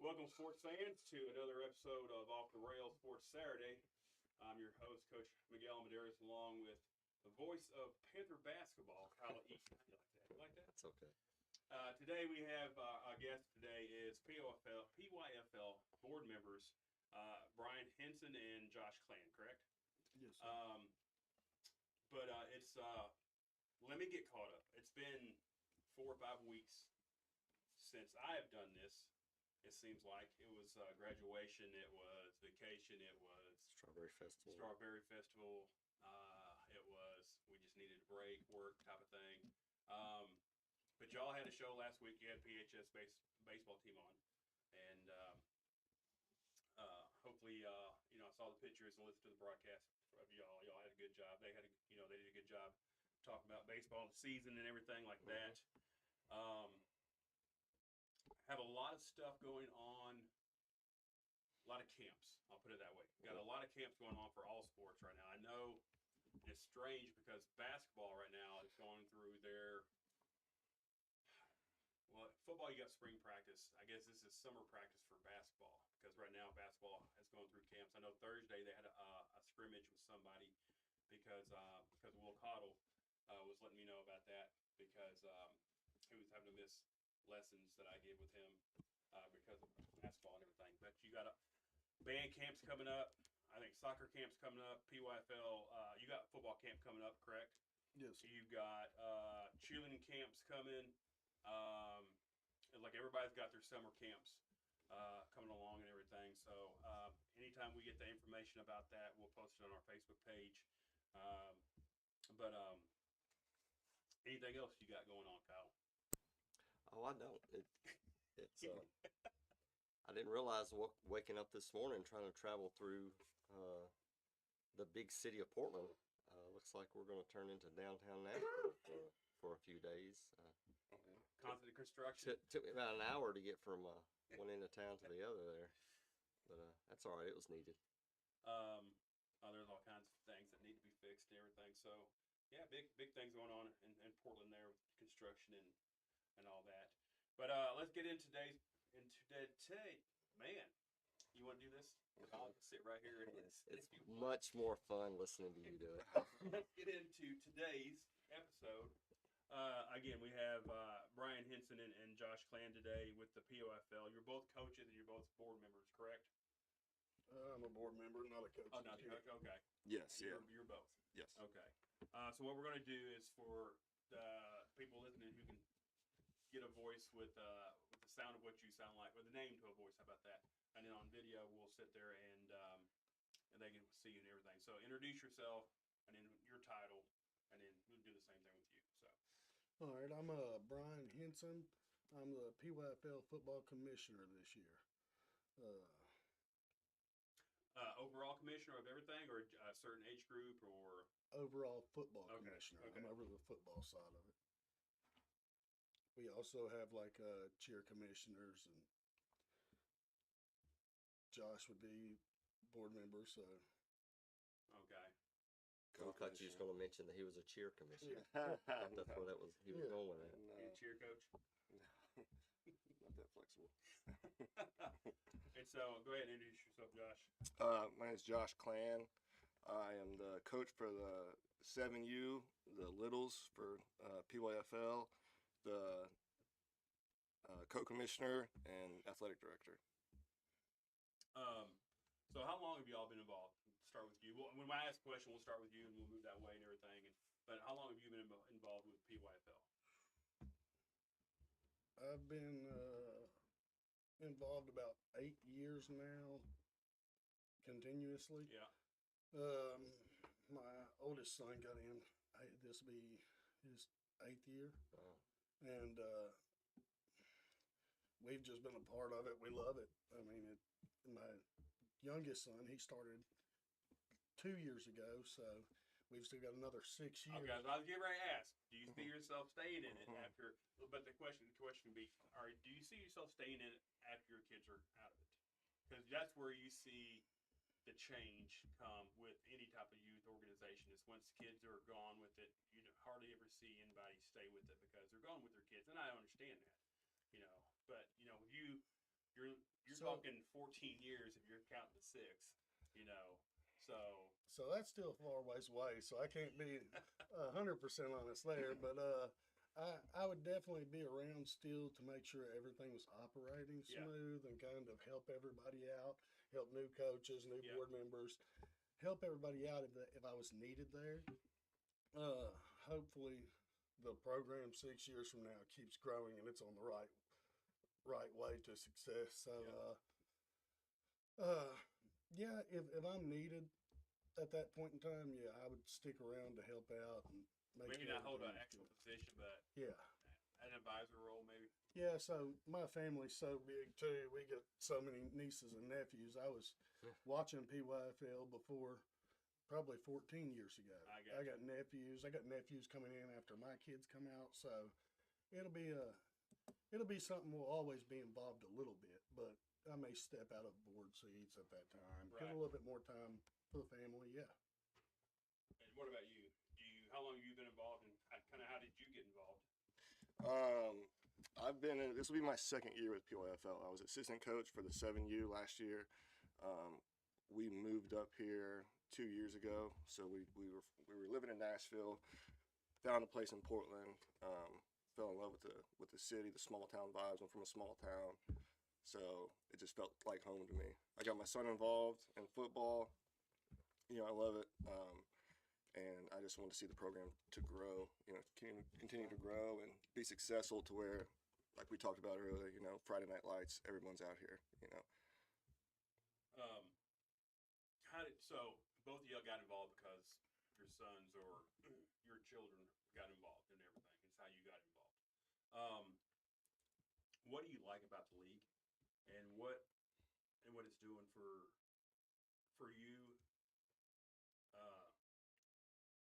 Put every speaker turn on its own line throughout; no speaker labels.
Welcome, sports fans, to another episode of Off the Rails Sports Saturday. I'm your host, Coach Miguel Medeiros, along with the voice of Panther basketball, Kyle Eaton. You like that? You like that?
That's okay.
Today we have our guest today is PYFL board members Brian Henson and Josh Clan, correct?
Yes, sir.
Let me get caught up. It's been 4 or 5 weeks since I have done this. It seems like it was graduation, it was vacation, it was
Strawberry Festival.
It was we just needed a break, work type of thing. But y'all had a show last week. You had PHS baseball team on, and hopefully, I saw the pictures and listened to the broadcast of y'all. Y'all had a good job. They did a good job talking about baseball season and everything like that. Have a lot of stuff going on, a lot of camps, I'll put it that way. Got a lot of camps going on for all sports right now. I know it's strange because basketball right now is going through football you got spring practice. I guess this is summer practice for basketball because right now basketball is going through camps. I know Thursday they had a scrimmage with somebody because Will Cottle was letting me know about that because he was having to miss lessons that I gave with him because of basketball and everything. But you got band camps coming up. I think soccer camps coming up. PYFL. You got football camp coming up, correct?
Yes.
You got cheerleading camps coming. Like everybody's got their summer camps coming along and everything. So anytime we get the information about that, we'll post it on our Facebook page. Anything else you got going on, Kyle?
Oh, I don't. It's I didn't realize waking up this morning trying to travel through the big city of Portland. Looks like we're going to turn into downtown Nashville for a few days.
Constant construction.
Took me about an hour to get from one end of town to the other there, but that's all right. It was needed.
There's all kinds of things that need to be fixed and everything. So yeah, big things going on in Portland there with construction and all that. But let's get into today. Man, you want to do this? I'll sit right here.
It's much more fun listening to you do it.
Let's get into today's episode. Again, we have Brian Henson and Josh Clan today with the PYFL. You're both coaches and you're both board members, correct?
I'm a board member, not a coach.
Oh, not a coach. Okay.
Yes, yeah.
You're both.
Yes.
Okay. So what we're going to do is for the people listening who can get a voice with the sound of what you sound like, with the name to a voice. How about that? And then on video, we'll sit there and they can see you and everything. So introduce yourself and then your title, and then we'll do the same thing with you. So.
All right, I'm Brian Henson. I'm the PYFL football commissioner this year.
Overall commissioner of everything, or a certain age group, or
overall football
Okay,
commissioner.
okay.
I'm over the football side of it. We also have like cheer commissioners, and Josh would be board member. So
okay.
I thought you was going to mention that he was a cheer commissioner.
Yeah.
That's where he was going with that.
You a cheer coach?
Not that flexible.
And so, go ahead and introduce yourself, Josh.
My name is Josh Clan. I am the coach for the 7U, the Littles for PYFL, the co-commissioner, and athletic director.
So how long have you all been involved? Start with you. Well, when I ask a question, we'll start with you, and we'll move that way and everything. But how long have you been involved with PYFL?
I've been involved about 8 years now, continuously.
Yeah.
My oldest son got in. This will be his 8th year, and we've just been a part of it. We love it. I mean, my youngest son, he started 2 years ago, so we've still got another 6 years.
Okay, so I was getting ready to ask, do you see yourself staying in it after? But the question would be, all right, do you see yourself staying in it after your kids are out of it? Because that's where you see the change come with any type of youth organization. Is once kids are gone with it, you hardly ever see anybody stay with it because they're gone with their kids, and I understand that, But you're you're
So-
talking 14 years if you're counting the 6, you know. So
So that's still a far ways away. So I can't be 100% honest there, but I would definitely be around still to make sure everything was operating
Yeah.
smooth and kind of help everybody out, help new coaches, new
Yeah.
board members, help everybody out if I was needed there. Hopefully, the program 6 years from now keeps growing and it's on the right way to success. So, yeah, if I'm needed at that point in time, yeah, I would stick around to help out and make
maybe
sure
not hold an
everything's
actual
good.
position, but
Yeah.
an advisor role, maybe.
Yeah, so my family's so big too. We got so many nieces and nephews. I was watching PYFL before probably 14 years ago.
I
got nephews. I got nephews coming in after my kids come out. So it'll be something we'll always be involved a little bit, but I may step out of board seats at that time. Give
Right.
a little bit more time for the family. Yeah.
And what about you? How long have you been involved, and kind of how did you get involved?
I've been in. This will be my second year with PYFL. I was assistant coach for the 7U last year. We moved up here 2 years ago, so we were living in Nashville. Found a place in Portland. Fell in love with the city, the small town vibes. I'm from a small town, so it just felt like home to me. I got my son involved in football. You know, I love it. And I just want to see the program to grow, you know, continue to grow and be successful to where, like we talked about earlier, you know, Friday Night Lights, everyone's out here, you know.
So both of y'all got involved because your sons or your children got involved in everything. It's how you got involved. What do you like about the league, and what it's doing for you?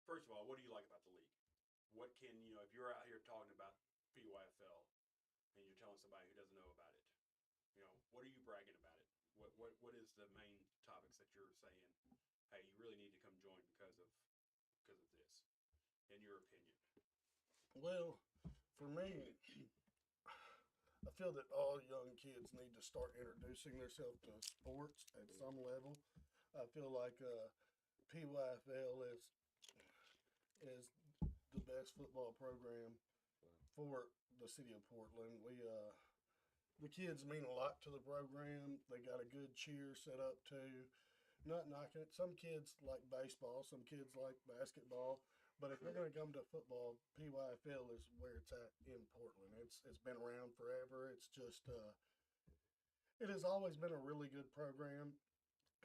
First of all, what do you like about the league? What can, you know, if you're out here talking about PYFL and you're telling somebody who doesn't know about it, you know, what are you bragging about it? What is the main topics that you're saying, hey, you really need to come join because of this, in your opinion?
Well, for me, I feel that all young kids need to start introducing themselves to sports at some level. I feel like PYFL is the best football program for the city of Portland. The kids mean a lot to the program. They got a good cheer set up too. Not knocking it. Some kids like baseball, some kids like basketball. But if you're going to come to football, PYFL is where it's at in Portland. It's been around forever. It's just it has always been a really good program.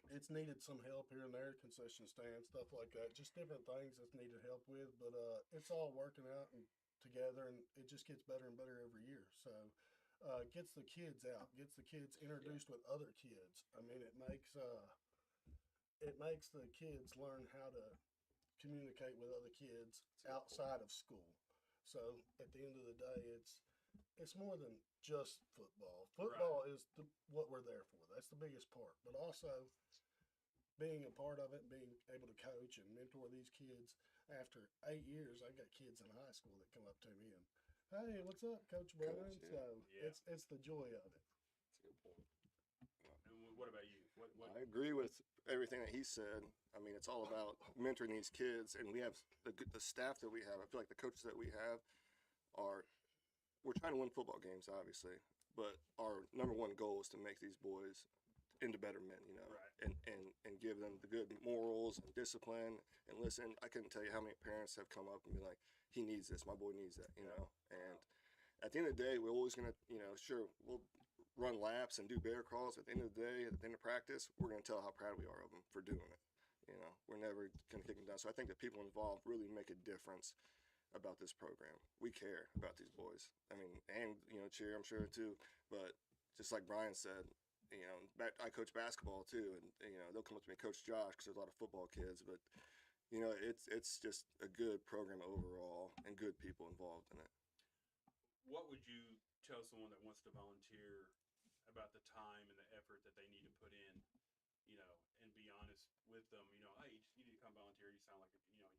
It's needed some help here and there, concession stand, stuff like that. Just different things that's needed help with. But it's all working out and together, and it just gets better and better every year. So gets the kids out, gets the kids introduced with other kids. I mean, it makes the kids learn how to communicate with other kids outside of school. So at the end of the day, it's more than just football. Football is what we're there for. That's the biggest part. But also being a part of it, being able to coach and mentor these kids. After 8 years, I got kids in high school that come up to me and, hey, what's up, Coach Brian?
yeah.
So
Yeah.
it's the joy of it.
That's a good point.
And what about you? What
I agree with everything that he said. I mean, it's all about mentoring these kids, and we have the staff that we have. I feel like the coaches that we have we're trying to win football games, obviously, but our number one goal is to make these boys into better men, you know,
Right.
and give them the good morals and discipline. And listen, I couldn't tell you how many parents have come up and be like, he needs this, my boy needs that, you know. And at the end of the day, we're always gonna, you know, sure, we'll run laps and do bear crawls. At the end of the day, at the end of practice, we're gonna tell how proud we are of them for doing it. You know, we're never gonna kick them down. So I think the people involved really make a difference about this program. We care about these boys. I mean, and you know, cheer, I'm sure too. But just like Brian said, you know, I coach basketball too, and you know, they'll come up to me, Coach Josh, because there's a lot of football kids. But you know, it's just a good program overall, and good people involved in it.
What would you tell someone that wants to volunteer about the time and the effort that they need to put in, you know, and be honest with them, you know, hey, you need to come volunteer. You sound like, you know,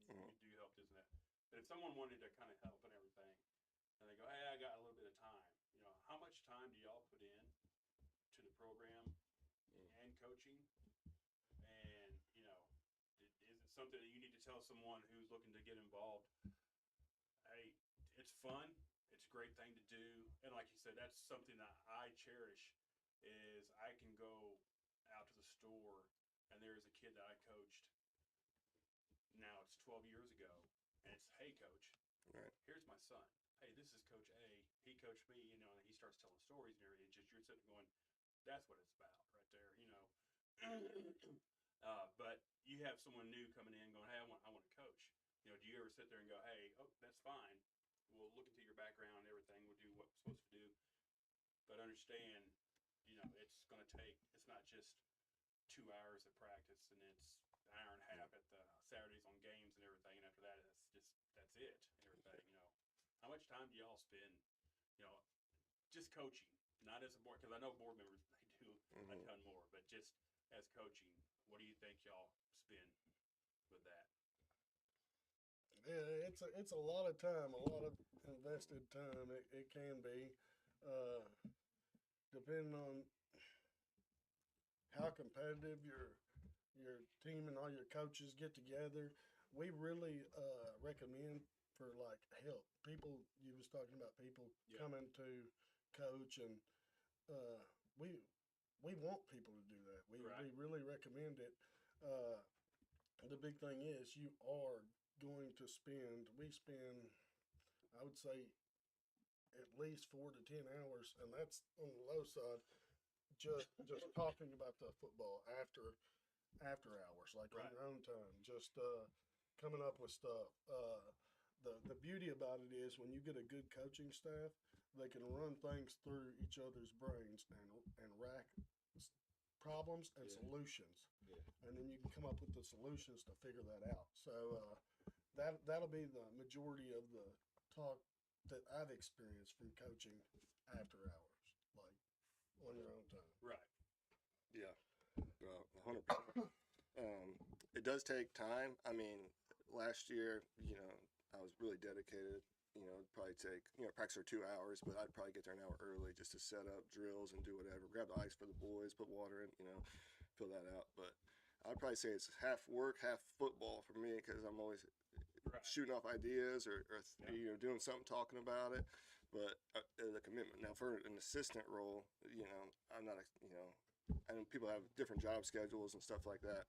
you do help this and that. But if someone wanted to kind of help and everything, and they go, hey, I got a little bit of time, you know, how much time do y'all put in to the program and coaching? And, is it something that you need to tell someone who's looking to get involved? Hey, it's fun. It's a great thing to do. And like you said, that's something that I cherish is I can go out to the store and there's a kid that I coached. Now it's 12 years ago. And it's, hey, coach,
Right.
here's my son. Hey, this is Coach A. He coached me, and he starts telling stories and everything. It's just you're sitting going, that's what it's about right there, but you have someone new coming in going, hey, I want to coach. Do you ever sit there and go, hey, oh, that's fine. We'll look into your background and everything. We'll do what we're supposed to do. But understand, it's going to take, it's not just 2 hours of practice and it's an hour and a half at the Saturdays on games and everything. And after that, that's it and everything, How much time do y'all spend, just coaching, not as a board, because I know board members, they do a ton more, but just as coaching, what do you think y'all spend with that?
Yeah, it's a lot of time, a lot of invested time. It can be, depending on how competitive your team and all your coaches get together. We really recommend for like help. People, you was talking about people coming to coach, and we want people to do that. We really recommend it. The big thing is you are going to spend. We spend, I would say, at least 4 to 10 hours, and that's on the low side. Just talking about the football after hours, like on your own time. Just coming up with stuff. The beauty about it is when you get a good coaching staff, they can run things through each other's brains and rack problems and solutions, and then you can come up with the solutions to figure that out. So that'll be the majority of the talk that I've experienced from coaching after hours, like on your own time.
Right.
Yeah, 100%. It does take time. I mean, last year, I was really dedicated. It'd probably take, practice for 2 hours, but I'd probably get there an hour early just to set up drills and do whatever. Grab the ice for the boys, put water in, fill that out. But I'd probably say it's half work, half football for me because I'm always shooting off ideas or doing something, talking about it. But the commitment. Now, for an assistant role, I'm not, I know people have different job schedules and stuff like that.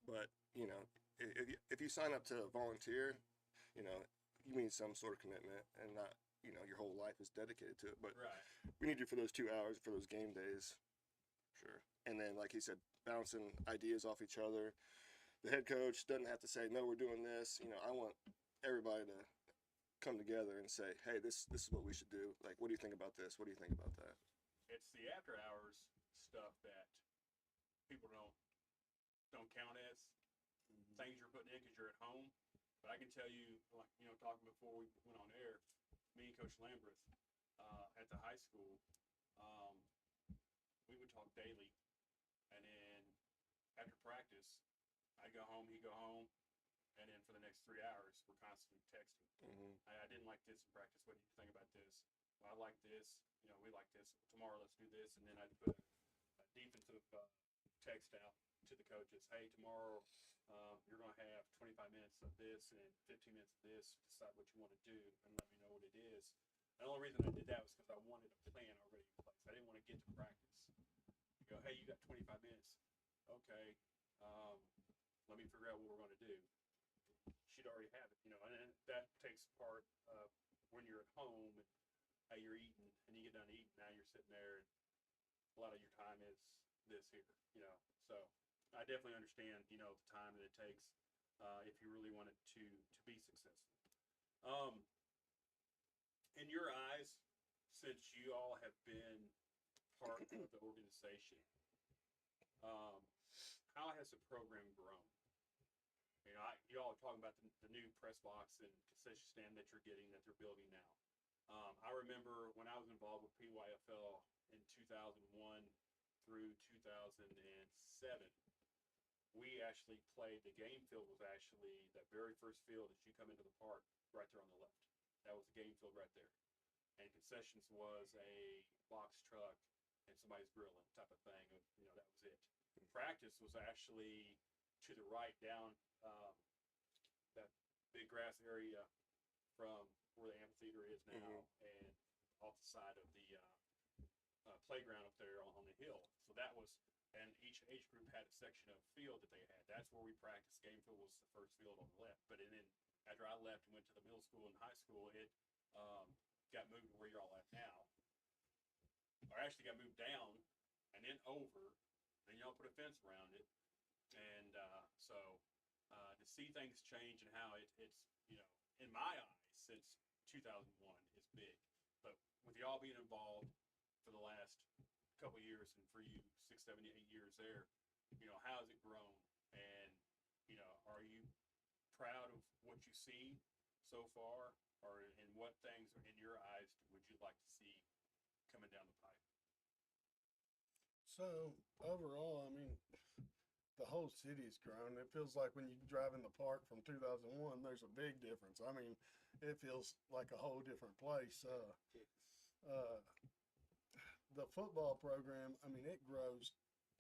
But, if you sign up to volunteer, you need some sort of commitment and not, your whole life is dedicated to it. But we need you for those 2 hours, for those game days. Sure. And then, like he said, bouncing ideas off each other. The head coach doesn't have to say, no, we're doing this. I want everybody to come together and say, hey, this is what we should do. Like, what do you think about this? What do you think about that?
It's the after hours stuff that people don't count as things you're putting in because you're at home. But I can tell you, like, talking before we went on air, me and Coach Lamberth at the high school, we would talk daily. And then after practice, I'd go home, he'd go home. And then for the next 3 hours, we're constantly texting. I didn't like this in practice. What do you think about this? Well, I like this. We like this. Tomorrow, let's do this. And then I'd put a defensive text out to the coaches. Hey, tomorrow you're going to have 25 minutes of this and 15 minutes of this. Decide what you want to do and let me know what it is. And the only reason I did that was because I wanted a plan already in place. I didn't want to get to practice. You go, hey, you got 25 minutes. Okay. Let me figure out what we're going to do. She'd already have it, and that takes part of when you're at home and how you're eating, and you get done eating, now you're sitting there, and a lot of your time is this here, So I definitely understand, the time that it takes if you really want it to be successful. In your eyes, since you all have been part of the organization, how has the program grown? You all are talking about the new press box and concession stand that you're getting, that they're building now. I remember when I was involved with PYFL in 2001 through 2007, we actually played, the game field was actually that very first field as you come into the park right there on the left. That was the game field right there. And concessions was a box truck and somebody's grilling type of thing. That was it. Practice was actually to the right down that big grass area from where the amphitheater is now, and off the side of the playground up there on the hill. So that was, and each age group had a section of field that they had. That's where we practiced. Game field was the first field on the left. But then after I left and went to the middle school and high school, it got moved to where you're all at now. Or actually got moved down and then over, and y'all put a fence around it. And so to see things change and how it's, in my eyes, since 2001 is big. But with y'all being involved for the last couple of years, and for you 6, 7, 8 years there, how has it grown? And are you proud of what you see so far, or in what things in your eyes would you like to see coming down the pipe?
So overall, I mean, the whole city's grown. It feels like when you drive in the park from 2001, there's a big difference. I mean, it feels like a whole different place. The football program, I mean, it grows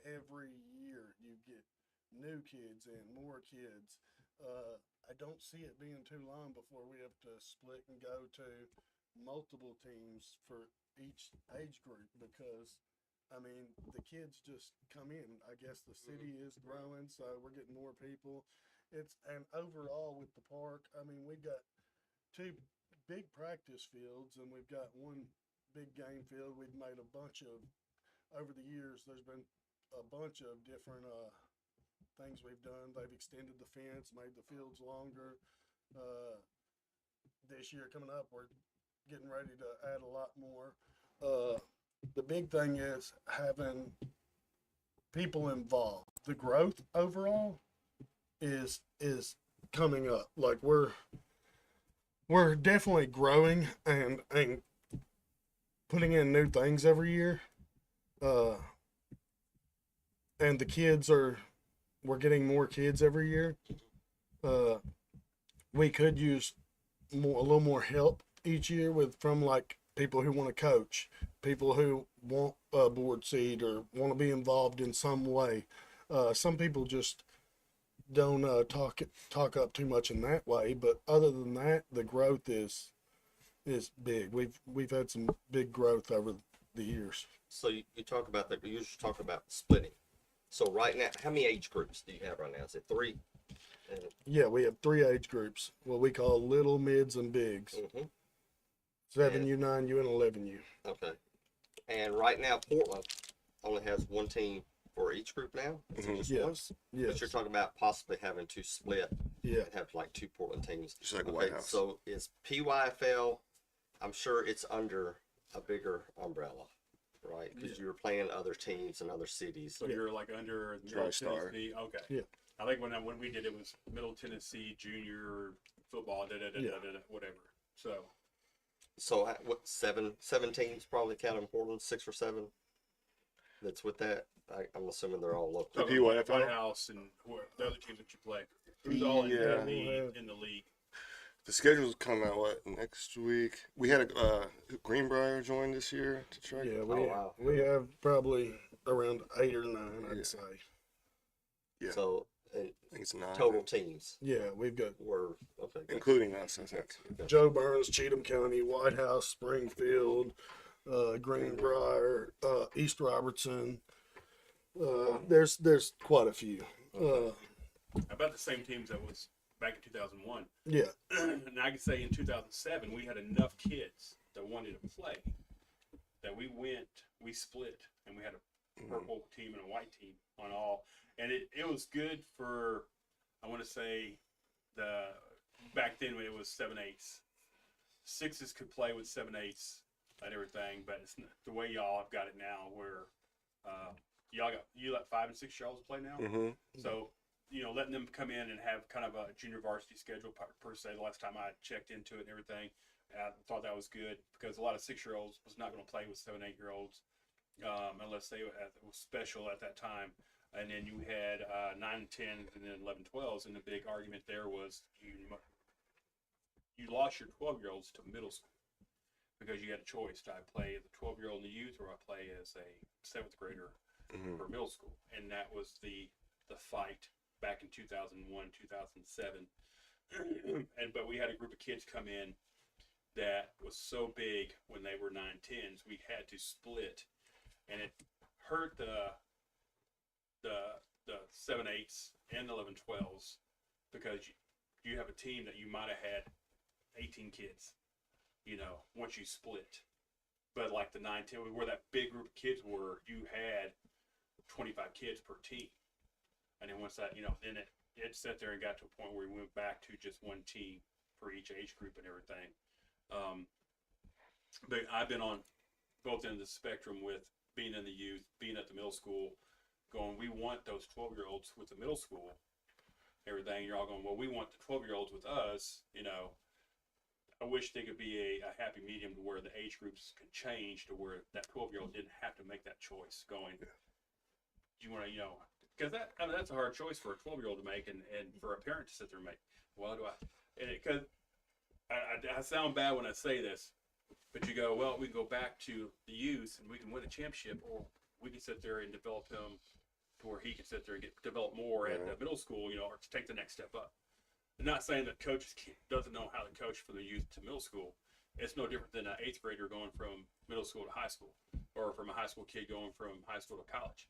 every year. You get new kids and more kids. I don't see it being too long before we have to split and go to multiple teams for each age group, because I mean, the kids just come in. I guess the city is growing, so we're getting more people. And overall with the park, I mean, we've got 2 big practice fields, and we've got 1 big game field. We've made a bunch of, over the years, there's been a bunch of different things we've done. They've extended the fence, made the fields longer. This year coming up, we're getting ready to add a lot more. The big thing is having people involved. The growth overall is coming up. Like we're definitely growing and putting in new things every year. And the kids we're getting more kids every year. We could use a little more help each year from like people who want to coach, people who want a board seat or want to be involved in some way. Some people just don't talk up too much in that way, but other than that, the growth is big. We've had some big growth over the years.
So you talk about that. You usually talk about splitting. So right now, how many age groups do you have right now? Is it 3?
Yeah, we have 3 age groups, what we call little, mids, and bigs. 7U, 9U, and 11U.
Okay. And right now, Portland only has 1 team for each group now? Is it just one?
Yes.
But you're talking about possibly having to split and have like 2 Portland teams.
Just like a White House.
So is PYFL, I'm sure it's under a bigger umbrella, right? Because you were playing other teams and other cities.
So you're like under Middle
TriStar.
Tennessee. Okay.
Yeah.
I think when we did it was Middle Tennessee junior football, whatever. So
what, 7 teams probably counting Portland, 6 or 7 that's with that? I'm assuming they're all local.
The PYFL?
White House and the other teams that you play. Who's all in the league?
The schedule's coming out next week. We had a Greenbrier join this year to try.
Yeah, we have probably around 8 or 9, I'd say.
Yeah.
So
I think it's 9
total teams.
Yeah, we've got
including us, I think.
Joe Burns, Cheatham County, White House, Springfield, Greenbrier, East Robertson. There's quite a few.
About the same teams that was back in 2001.
Yeah.
And I can say in 2007 we had enough kids that wanted to play that we split, and we had a purple team and a white team on all, and it was good for, I want to say, back then when it was 7/8. 6s could play with 7/8 and everything, but it's not the way y'all have got it now, where you let 5 and 6 year olds play now. So letting them come in and have kind of a junior varsity schedule per se. The last time I checked into it and everything, I thought that was good, because a lot of 6-year-olds was not going to play with 7, 8-year-olds unless they was special at that time. And then you had 9 and 10 and then 11, 12s, and the big argument there was you lost your 12-year-olds to middle school, because you had a choice. Do I play as a 12-year-old in the youth, or I play as a 7th grader for middle school? And that was the fight back in 2001, 2007. But we had a group of kids come in that was so big when they were 9-10s, we had to split, and it hurt the 7-8s and the 11-12s, because you have a team that you might have had 18 kids, once you split. But like the 9-10, where that big group of kids were, you had 25 kids per team. And then once that, then it sat there and got to a point where we went back to just one team for each age group and everything. But I've been on both ends of the spectrum with being in the youth, being at the middle school, going, we want those 12-year-olds with the middle school, everything. You're all going, well, we want the 12-year-olds with us. I wish there could be a happy medium to where the age groups could change to where that 12-year-old didn't have to make that choice going, do you want to, because that's a hard choice for a 12-year-old to make, and for a parent to sit there and make. Well, because I sound bad when I say this, but you go, well, we can go back to the youth and we can win a championship, or we can sit there and develop him to where he can sit there and develop more at the middle school, or to take the next step up. I'm not saying that coaches doesn't know how to coach from the youth to middle school. It's no different than an 8th grader going from middle school to high school, or from a high school kid going from high school to college.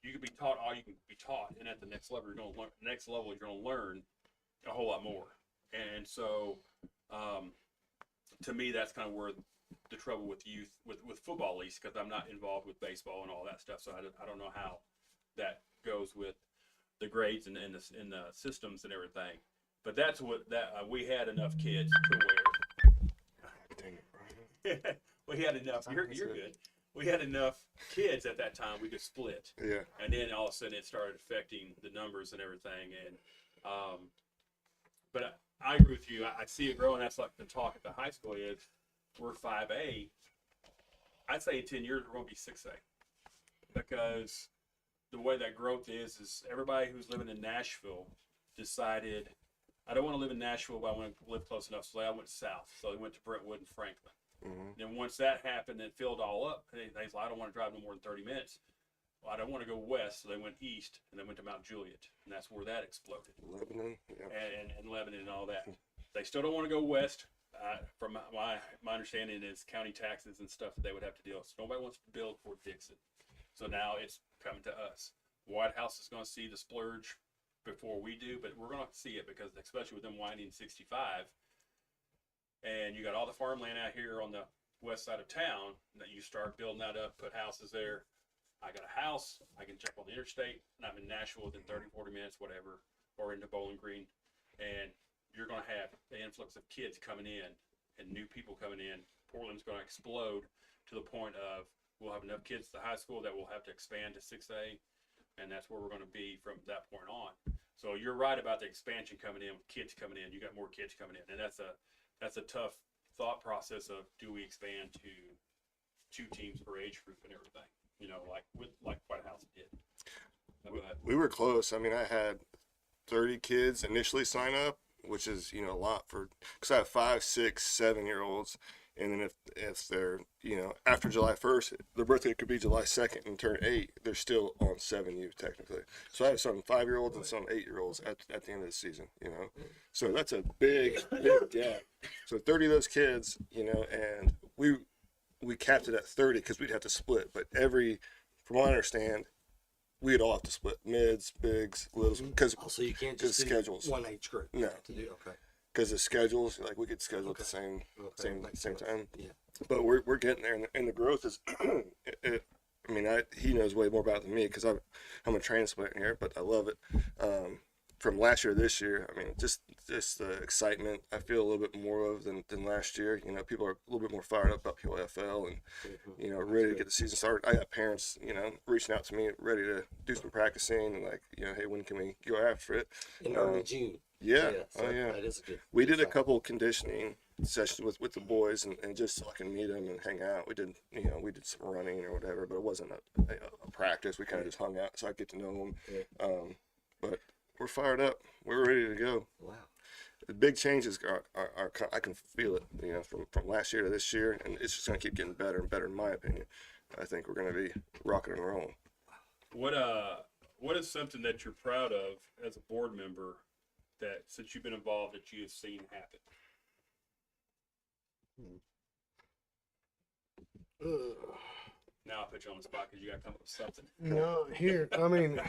You can be taught all you can be taught, and at the next level, you're going to learn. Next level, you're going to learn a whole lot more. And so, to me, that's kind of where the trouble with youth, with football, at least, because I'm not involved with baseball and all that stuff, so I don't know how that goes with the grades and the systems and everything. But that's what we had enough kids to where.
Dang it, Brian.
We had enough. You're good. We had enough kids at that time we could split.
Yeah.
And then all of a sudden it started affecting the numbers and everything. And but I agree with you. I see it growing. That's like the talk at the high school is we're 5A. I'd say in 10 years we're going to be 6A, because the way that growth is everybody who's living in Nashville decided, I don't want to live in Nashville, but I want to live close enough. So I went south. So they went to Brentwood and Franklin. Then once that happened, it filled all up. They like, I don't want to drive no more than 30 minutes. Well, I don't want to go west, so they went east, and they went to Mount Juliet, and that's where that exploded.
Lebanon, yeah.
And Lebanon and all that. They still don't want to go west. From my understanding is county taxes and stuff that they would have to deal with. So nobody wants to build Fort Dixon. So now it's coming to us. White House is going to see the splurge before we do, but we're going to see it because, especially with them winding 65, and you got all the farmland out here on the west side of town, that you start building that up, put houses there. I got a house, I can jump on the interstate, and I'm in Nashville within 30, 40 minutes, whatever, or into Bowling Green, and you're going to have the influx of kids coming in and new people coming in. Portland's going to explode to the point of we'll have enough kids at the high school that we'll have to expand to 6A, and that's where we're going to be from that point on. So you're right about the expansion coming in, with kids coming in. You got more kids coming in, and that's a tough thought process of, do we expand to 2 teams per age group and everything, like White House did.
We were close. I mean, I had 30 kids initially sign up, which is, a lot because I have 5, 6, 7-year-olds. And then if they're, after July 1st, their birthday could be July 2nd and turn 8, they're still on 7U technically. So I have some 5-year-olds and some 8-year-olds at the end of the season, So that's a big gap. So 30 of those kids, and we capped it at 30 because we'd have to split. But from what I understand, we'd all have to split mids, bigs, littles, because
so you can't just do
schedules.
one age group.
No.
Okay.
Because the schedules, like we could schedule at the same time.
Yeah.
But we're getting there, and the growth is. He knows way more about it than me because I'm a transplant here, but I love it. From last year to this year, just the excitement I feel a little bit more of than last year. People are a little bit more fired up about PYFL and ready to get the season started. I got parents reaching out to me ready to do some practicing and hey, when can we go after it?
In early June.
Yeah.
So
yeah.
That is a good.
We did a couple conditioning sessions with the boys and just so I can meet them and hang out. We did some running or whatever, but it wasn't a practice. We kind of just hung out so I get to know them.
Yeah.
But we're fired up. We're ready to go.
Wow.
the big changes are I can feel it, from last year to this year, and it's just going to keep getting better and better, in my opinion. I think we're going to be rocking and rolling.
What is something that you're proud of as a board member that since you've been involved that you have seen happen? Now I put you on the spot because you got to come up with something.
No, here, I mean,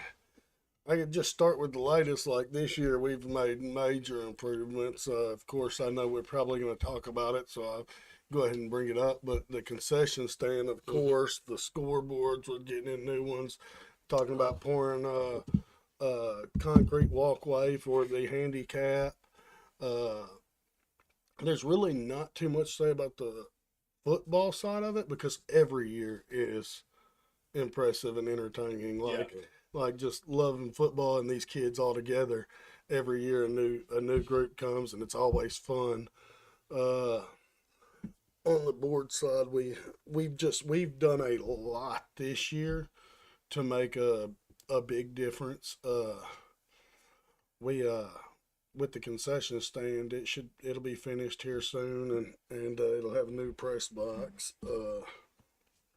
I could just start with the latest. Like this year, we've made major improvements. Of course, I know we're probably going to talk about it, so I'll go ahead and bring it up. But the concession stand, of course, the scoreboards, we're getting in new ones. Talking about pouring concrete walkway for the handicap. There's really not too much to say about the football side of it because every year is impressive and entertaining. Like just loving football and these kids all together. Every year a new group comes and it's always fun. On the board side, we've done a lot this year to make a big difference. With the concession stand, it'll be finished here soon, and it'll have a new press box.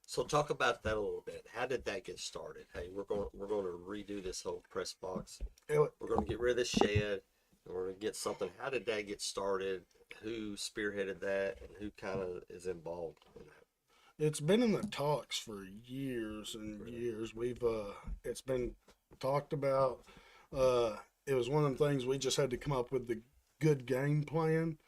So talk about that a little bit. How did that get started? Hey, we're going to redo this whole press box. We're going to get rid of this shed, and we're going to get something. How did that get started? Who spearheaded that, and who kind of is involved in that?
It's been in the talks for years and years. It's been talked about. It was one of the things we just had to come up with the good game plan.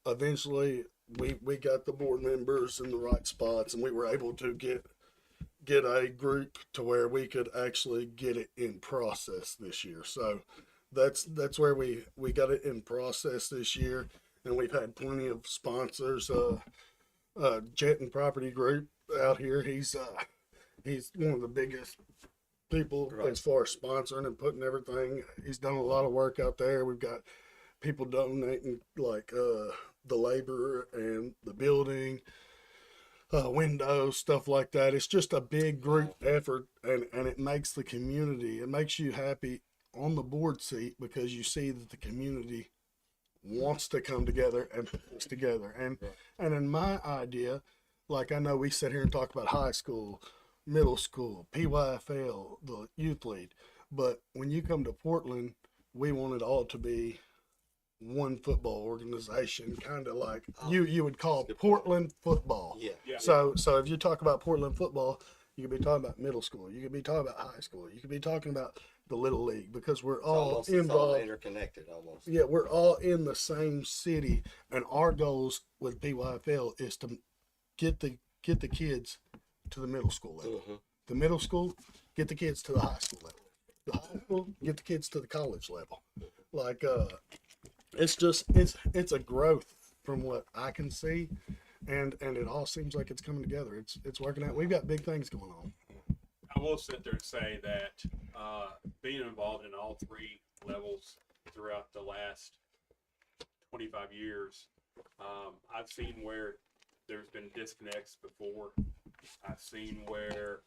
Eventually, we got the board members in the right spots, and we were able to get a group to where we could actually get it in process this year. So that's where we got it in process this year, and we've had plenty of sponsors. Jet and Property Group out here, he's one of the biggest people as far as sponsoring and putting everything. He's done a lot of work out there. We've got people donating like the labor and the building, windows, stuff like that. It's just a big group effort, and it makes the community, it makes you happy on the board seat because you see that the community wants to come together and put this together. And in my idea, like I know we sit here and talk about high school, middle school, PYFL, the youth league, but when you come to Portland, we want it all to be one football organization, kind of like you would call Portland football.
Yeah.
So if you talk about Portland football, you could be talking about middle school, you could be talking about high school, you could be talking about the little league, because we're all
It's
involved.
all interconnected almost.
Yeah, we're all in the same city, and our goals with PYFL is to get the kids to the middle school level.
Mm-hmm.
The middle school, get the kids to the high school level. The high school, get the kids to the college level. Like it's a growth from what I can see, and it all seems like it's coming together. It's working out. We've got big things going on.
I will sit there and say that being involved in all three levels throughout the last 25 years, I've seen where there's been disconnects before. I've seen where,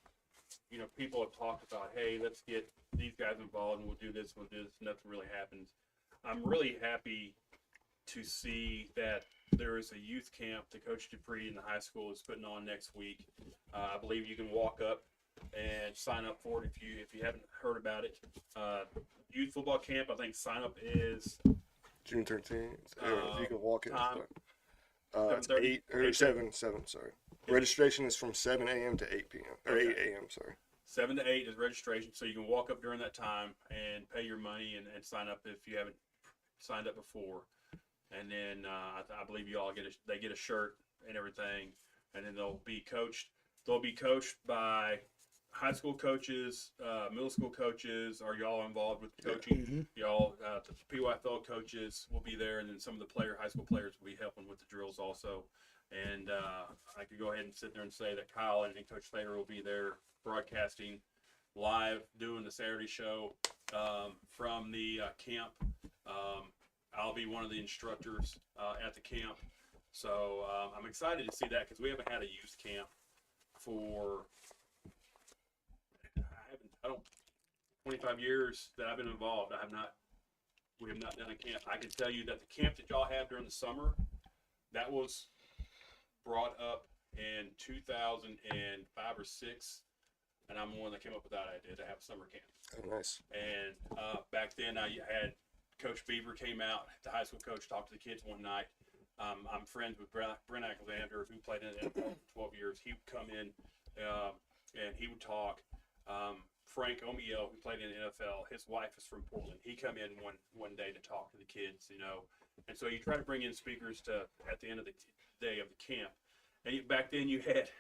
people have talked about, hey, let's get these guys involved and we'll do this, nothing really happens. I'm really happy to see that there is a youth camp that Coach Dupree in the high school is putting on next week. I believe you can walk up and sign up for it if you haven't heard about it. Youth football camp, I think sign up is
June 13th. You can walk in.
time.
It's 8 or 7. Sorry. Registration is from 7 a.m. to 8 p.m. or 8 a.m. Sorry.
7 to 8 is registration, so you can walk up during that time and pay your money and sign up if you haven't signed up before. And then I believe you all they get a shirt and everything, and then they'll be coached. They'll be coached by high school coaches, middle school coaches. Are y'all involved with coaching?
Mm-hmm.
Y'all, the PYFL coaches will be there, and then some of the high school players will be helping with the drills also. And I could go ahead and sit there and say that Kyle and Coach Thayer will be there broadcasting live, doing the Saturday show from the camp. I'll be one of the instructors at the camp. So I'm excited to see that because we haven't had a youth camp for 25 years that I've been involved. I have not We have not done a camp. I can tell you that the camp that y'all have during the summer, that was brought up in 2005 or 6, and I'm the one that came up with that idea to have a summer camp.
Oh, nice.
And back then, I had Coach Beaver came out, the high school coach, talked to the kids one night. I'm friends with Brent Alexander, who played in the NFL for 12 years. He would come in and he would talk. Frank Omiel, who played in the NFL, his wife is from Portland. He come in one day to talk to the kids, you know. And so you try to bring in speakers at the end of the day of the camp. And back then you had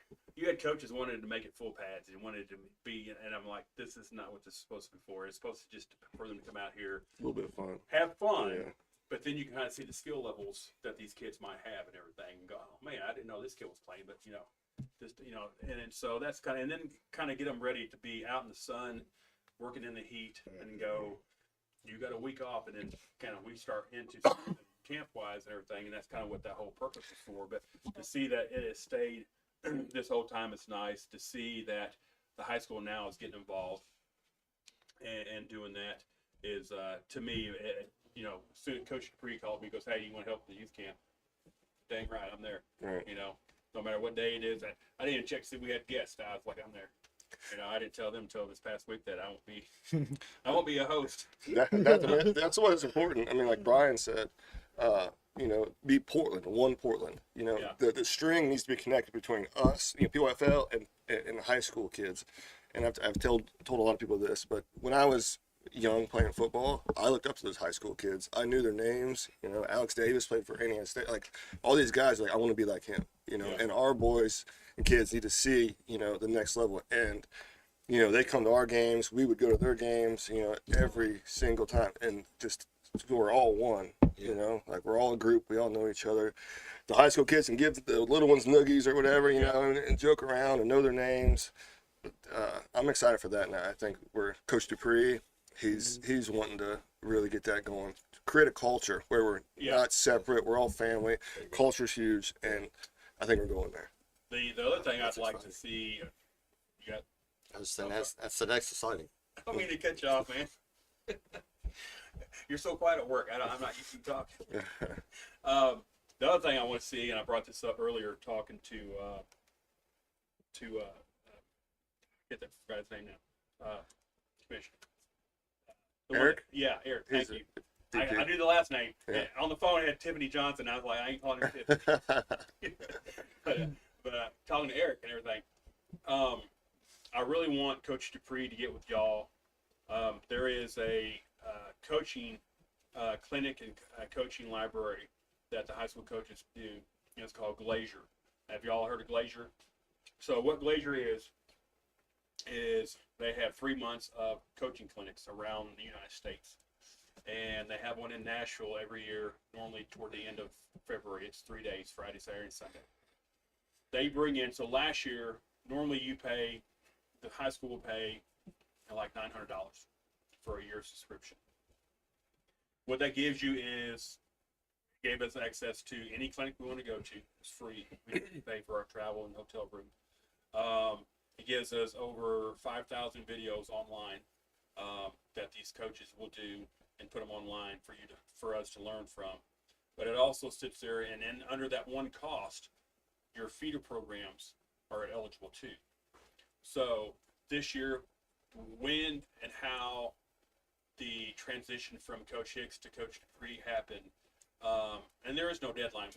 coaches wanted to make it full pads and wanted to be, and I'm like, this is not what this is supposed to be for. It's supposed to just for them to come out here,
A little bit of fun.
have fun,
Yeah.
but then you can kind of see the skill levels that these kids might have and everything. And go, oh man, I didn't know this kid was playing, but just and so that's and then kind of get them ready to be out in the sun, working in the heat, and go. You got a week off, and then kind of we start into camp wise and everything, and that's kind of what that whole purpose is for. But to see that it has stayed this whole time, it's nice to see that the high school now is getting involved and doing that is to me, soon Coach Capri called me, goes, hey, you want to help with the youth camp? Dang right, I'm there.
Right.
No matter what day it is. I didn't even check to see we had guests. I was like, I'm there. I didn't tell them until this past week that I won't be a host.
That's what is important. I mean, like Brian said, be Portland, one Portland.
Yeah.
The string needs to be connected between us, PYFL, and the high school kids. And I've told a lot of people this, but when I was young playing football, I looked up to those high school kids. I knew their names. Alex Davis played for Indiana State. Like all these guys, like I want to be like him.
Yeah.
And our boys and kids need to see the next level. And they come to our games. We would go to their games. Every single time, and just we're all one. Like we're all a group. We all know each other. The high school kids can give the little ones noogies or whatever, and joke around and know their names. But I'm excited for that now. I think Coach Dupree. He's wanting to really get that going. Create a culture where we're not separate. We're all family. Culture's huge, and I think we're going there.
The other thing I'd like to see, you got.
I was saying that's the next exciting.
I don't mean to cut you off, man. You're so quiet at work. I'm not used to talking. The other thing I want to see, and I brought this up earlier, talking to get that forgot his name now, Commissioner.
Eric?
Yeah, Eric. Thank you.
DP.
I knew the last name.
Yeah.
On the phone, I had Tiffany Johnson. I was like, I ain't calling her Tiffany. but talking to Eric and everything, I really want Coach Dupree to get with y'all. There is a coaching clinic and coaching library that the high school coaches do. It's called Glazier. Have y'all heard of Glazier? So what Glazier is they have 3 months of coaching clinics around the United States. And they have one in Nashville every year, normally toward the end of February. It's 3 days, Friday, Saturday, and Sunday. They bring in, so last year, normally the high school will pay like $900 for a year's subscription. What that gives you is, gave us access to any clinic we want to go to. It's free. We pay for our travel and hotel room. It gives us over 5,000 videos online that these coaches will do and put them online for us to learn from. But it also sits there, and then under that one cost, your feeder programs are eligible too. So this year, when and how the transition from Coach Hicks to Coach Dupree happened, and there is no deadline.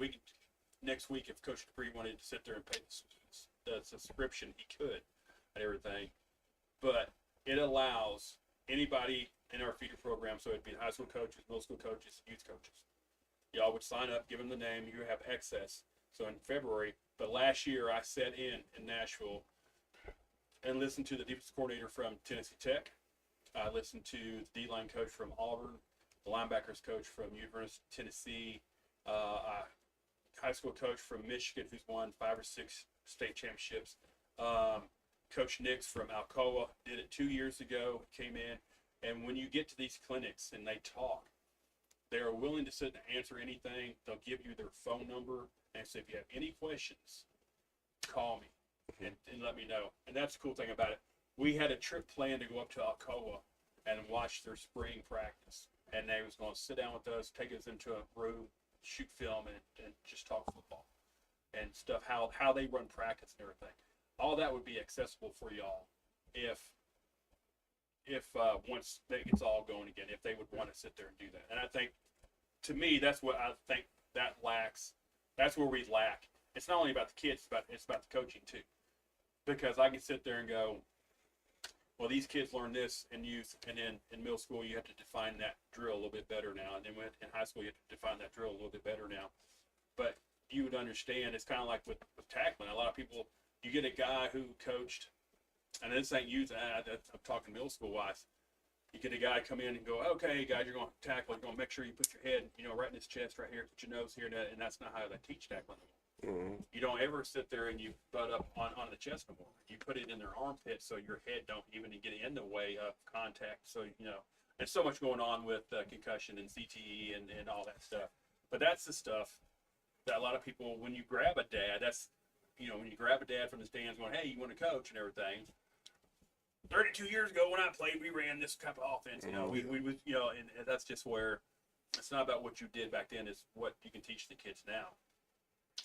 Next week, if Coach Dupree wanted to sit there and pay the subscription, he could and everything. But it allows anybody in our feeder program, so it'd be high school coaches, middle school coaches, youth coaches. Y'all would sign up, give them the name, you have access. So in February, but last year I sat in Nashville and listened to the defensive coordinator from Tennessee Tech. I listened to the D-line coach from Auburn, the linebackers coach from University of Tennessee, high school coach from Michigan who's won 5 or 6 state championships. Coach Nix from Alcoa did it 2 years ago, came in. And when you get to these clinics and they talk, they are willing to sit and answer anything. They'll give you their phone number and say, if you have any questions, call me and let me know. And that's the cool thing about it. We had a trip planned to go up to Alcoa and watch their spring practice. and they was going to sit down with us, take us into a room, shoot film, and just talk football and stuff, how they run practice and everything. All that would be accessible for y'all if once it gets all going again, if they would want to sit there and do that. And I think, to me, that's what I think that lacks. That's where we lack. It's not only about the kids, it's about the coaching too. Because I can sit there and go, well, these kids learn this in youth, and then in middle school you have to define that drill a little bit better now, and then in high school you have to define that drill a little bit better now. But you would understand, it's kind of like with tackling. A lot of people, you get a guy who coached, and this ain't youth, I'm talking middle school wise. You get a guy come in and go, okay, guys, you're going to tackle. You're going to make sure you put your head, right in his chest right here, put your nose here, and that's not how they teach tackling anymore.
Mm-hmm.
You don't ever sit there and you butt up on the chest no more. You put it in their armpit so your head don't even get in the way of contact. So, there's so much going on with concussion and CTE and all that stuff. But that's the stuff that a lot of people, when you grab a dad, when you grab a dad from the stands going, hey, you want to coach and everything. 32 years ago when I played, we ran this type of offense. We and that's just where it's not about what you did back then. It's what you can teach the kids now.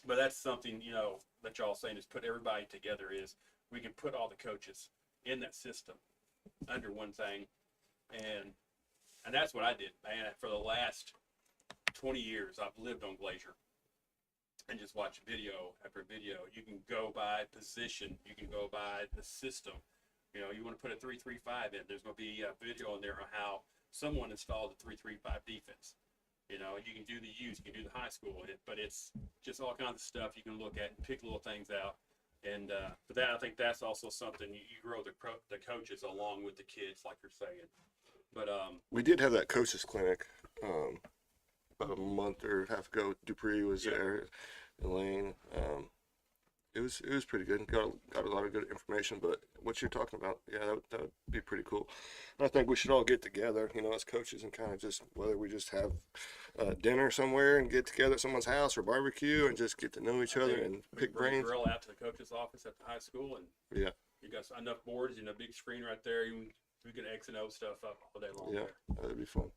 But that's something, that y'all saying is put everybody together, is we can put all the coaches in that system under one thing. And that's what I did, man. For the last 20 years, I've lived on Glacier and just watch video after video. You can go by position. You can go by the system. You want to put a 3-3-5 in. There's going to be a video in there on how someone installed a 3-3-5 defense. You can do the youth, you can do the high school, but it's just all kinds of stuff you can look at and pick little things out. And but that, I think that's also something you grow the coaches along with the kids, like you're saying. But
we did have that coaches clinic about a month or half ago. Dupree was there, Elaine. It was pretty good. Got a lot of good information. But what you're talking about, that would be pretty cool. And I think we should all get together, as coaches, and kind of just, whether we just have dinner somewhere and get together at someone's house or barbecue and just get to know each other and pick
bring
brains.
A grill out to the coach's office at the high school, and you got enough boards and a big screen right there. We can X and O stuff up all day long.
Yeah, that'd be fun.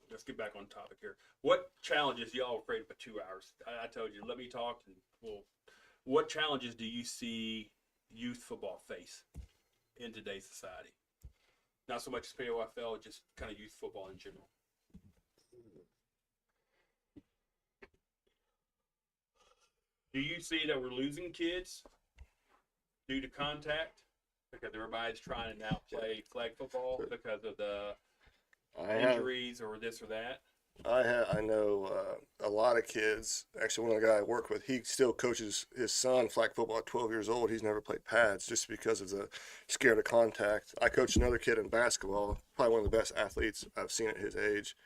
Let's get back on topic here. What challenges y'all afraid for 2 hours? I told you, let me talk. What challenges do you see youth football face in today's society? Not so much as PYFL, just kind of youth football in general. Do you see that we're losing kids due to contact? Because everybody's trying to now play flag football because of the injuries or this or that?
I know a lot of kids. Actually, one of the guys I work with, he still coaches his son flag football at 12 years old. He's never played pads just because of the scared of contact. I coached another kid in basketball, probably one of the best athletes I've seen at his age.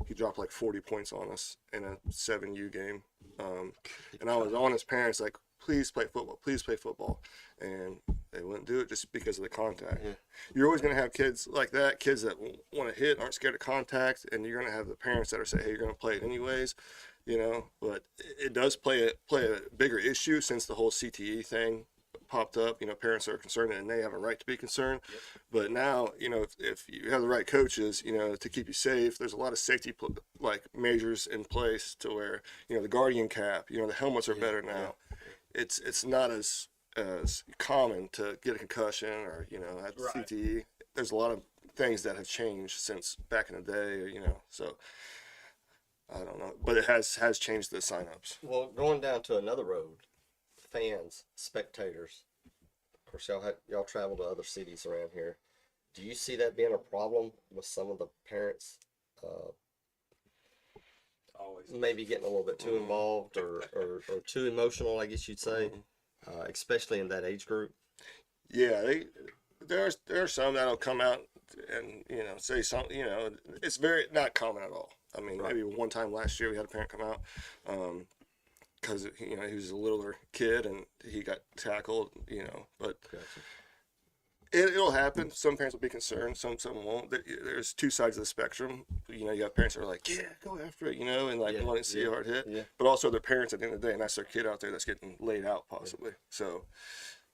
He dropped like 40 points on us in a 7U game. And I was on his parents like, please play football. And they wouldn't do it just because of the contact. Yeah. You're always going to have kids like that, kids that want to hit, aren't scared of contact, and you're going to have the parents that are saying, hey, you're going to play it anyways, But it does play a bigger issue since the whole CTE thing popped up. Parents are concerned, and they have a right to be concerned. Yep. But now, if you have the right coaches, to keep you safe, there's a lot of safety measures in place to where, the guardian cap, the helmets are better now. Yeah. It's not as common to get a concussion or have CTE. There's a lot of things that have changed since back in the day, so I don't know, but it has changed the signups.
Well, going down to another road, fans, spectators, of course y'all travel to other cities around here. Do you see that being a problem with some of the parents
always
maybe getting a little bit too involved or too emotional, I guess you'd say, especially in that age group?
Yeah, there are some that'll come out and say something. It's very not common at all. I mean, maybe one time last year we had a parent come out because he was a littler kid and he got tackled. But
gotcha.
It'll happen. Some parents will be concerned. Some won't. There's two sides of the spectrum. You got parents that are like, yeah, go after it, and wanting to see a hard hit. Yeah. But also their parents at the end of the day, and that's their kid out there that's getting laid out possibly. Yeah. So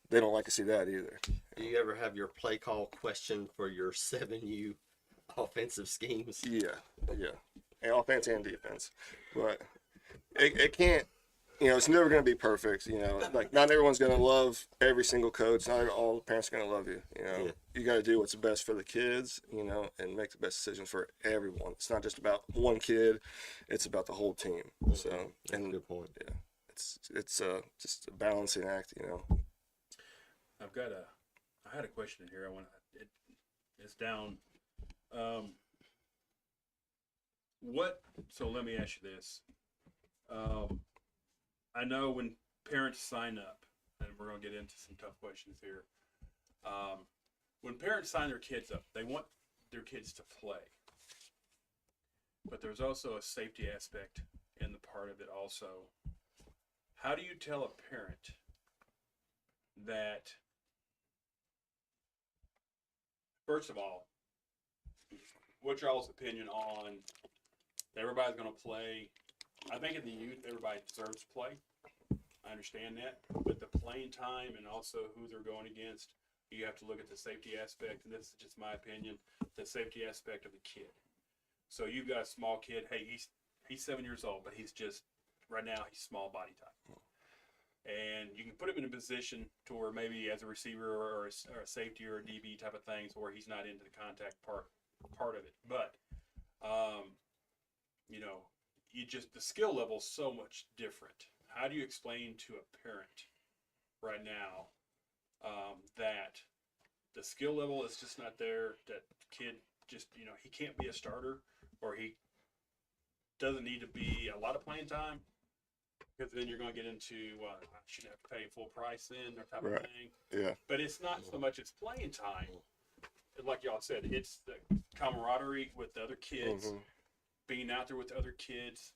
they don't like to see that either.
Do you ever have your play call question for your 7U offensive schemes.
Yeah, and offense and defense, but it can't. It's never going to be perfect. Like not everyone's going to love every single coach. Not all the parents are going to love you.
Yeah.
You got to do what's best for the kids. And make the best decisions for everyone. It's not just about one kid. It's about the whole team. So,
That's a good point.
Yeah, it's just a balancing act.
I had a question here. It's down. So let me ask you this. I know when parents sign up, and we're going to get into some tough questions here. When parents sign their kids up, they want their kids to play. But there's also a safety aspect in the part of it also. How do you tell a parent that, first of all, what's y'all's opinion on everybody's going to play? I think in the youth, everybody deserves to play. I understand that. But the playing time and also who they're going against, you have to look at the safety aspect. And this is just my opinion, the safety aspect of the kid. So you've got a small kid. Hey, he's 7 years old, but he's just, right now, he's small body type. And you can put him in a position to where maybe as a receiver or a safety or a DB type of things where he's not into the contact part of it. But, the skill level is so much different. How do you explain to a parent right now that the skill level is just not there, that kid just, he can't be a starter, or he doesn't need to be a lot of playing time? Because then you're going to get into, I shouldn't have to pay full price then, or type of thing.
Yeah.
But it's not so much it's playing time. Like y'all said, it's the camaraderie with the other kids, being out there with the other kids,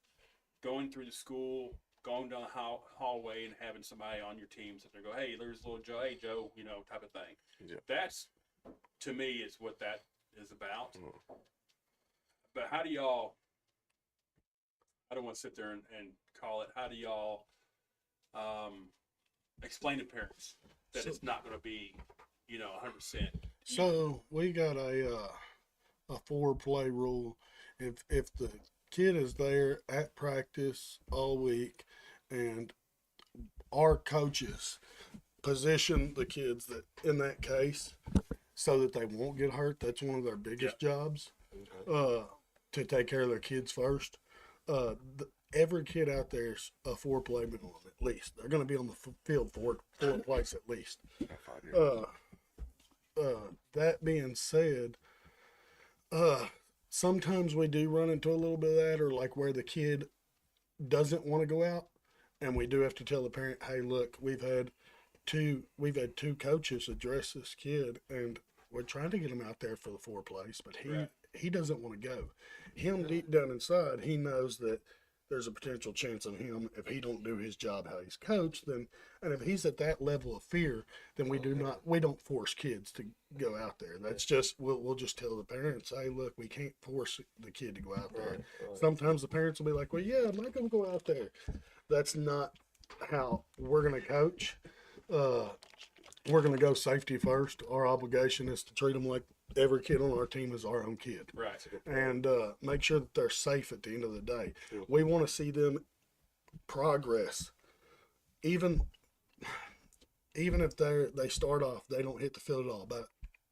going through the school, going down the hallway and having somebody on your team sit there and go, hey, there's little Joe, hey, Joe, type of thing.
Yeah.
That's, to me, is what that is about. But how do y'all, I don't want to sit there and call it, how do y'all explain to parents that it's not going to be, 100%?
So we got a 4-play rule. If the kid is there at practice all week, and our coaches position the kids that in that case so that they won't get hurt, that's one of their biggest jobs. To take care of their kids first. Every kid out there's a 4-play minimum at least. They're going to be on the field 4 plays at least. That being said, sometimes we do run into a little bit of that, or like where the kid doesn't want to go out, and we do have to tell the parent, hey, look, we've had two coaches address this kid, and we're trying to get him out there for the 4 plays, but he doesn't want to go. Him deep down inside, he knows that there's a potential chance of him, if he don't do his job how he's coached, then, and if he's at that level of fear, then we don't force kids to go out there. That's just, we'll just tell the parents, hey, look, we can't force the kid to go out there. Right. Sometimes the parents will be like, well, yeah, I'm not going to go out there. That's not how we're going to coach. We're going to go safety first. Our obligation is to treat them like every kid on our team is our own kid.
Right.
And make sure that they're safe at the end of the day. We want to see them progress. Even if they start off, they don't hit the field at all. But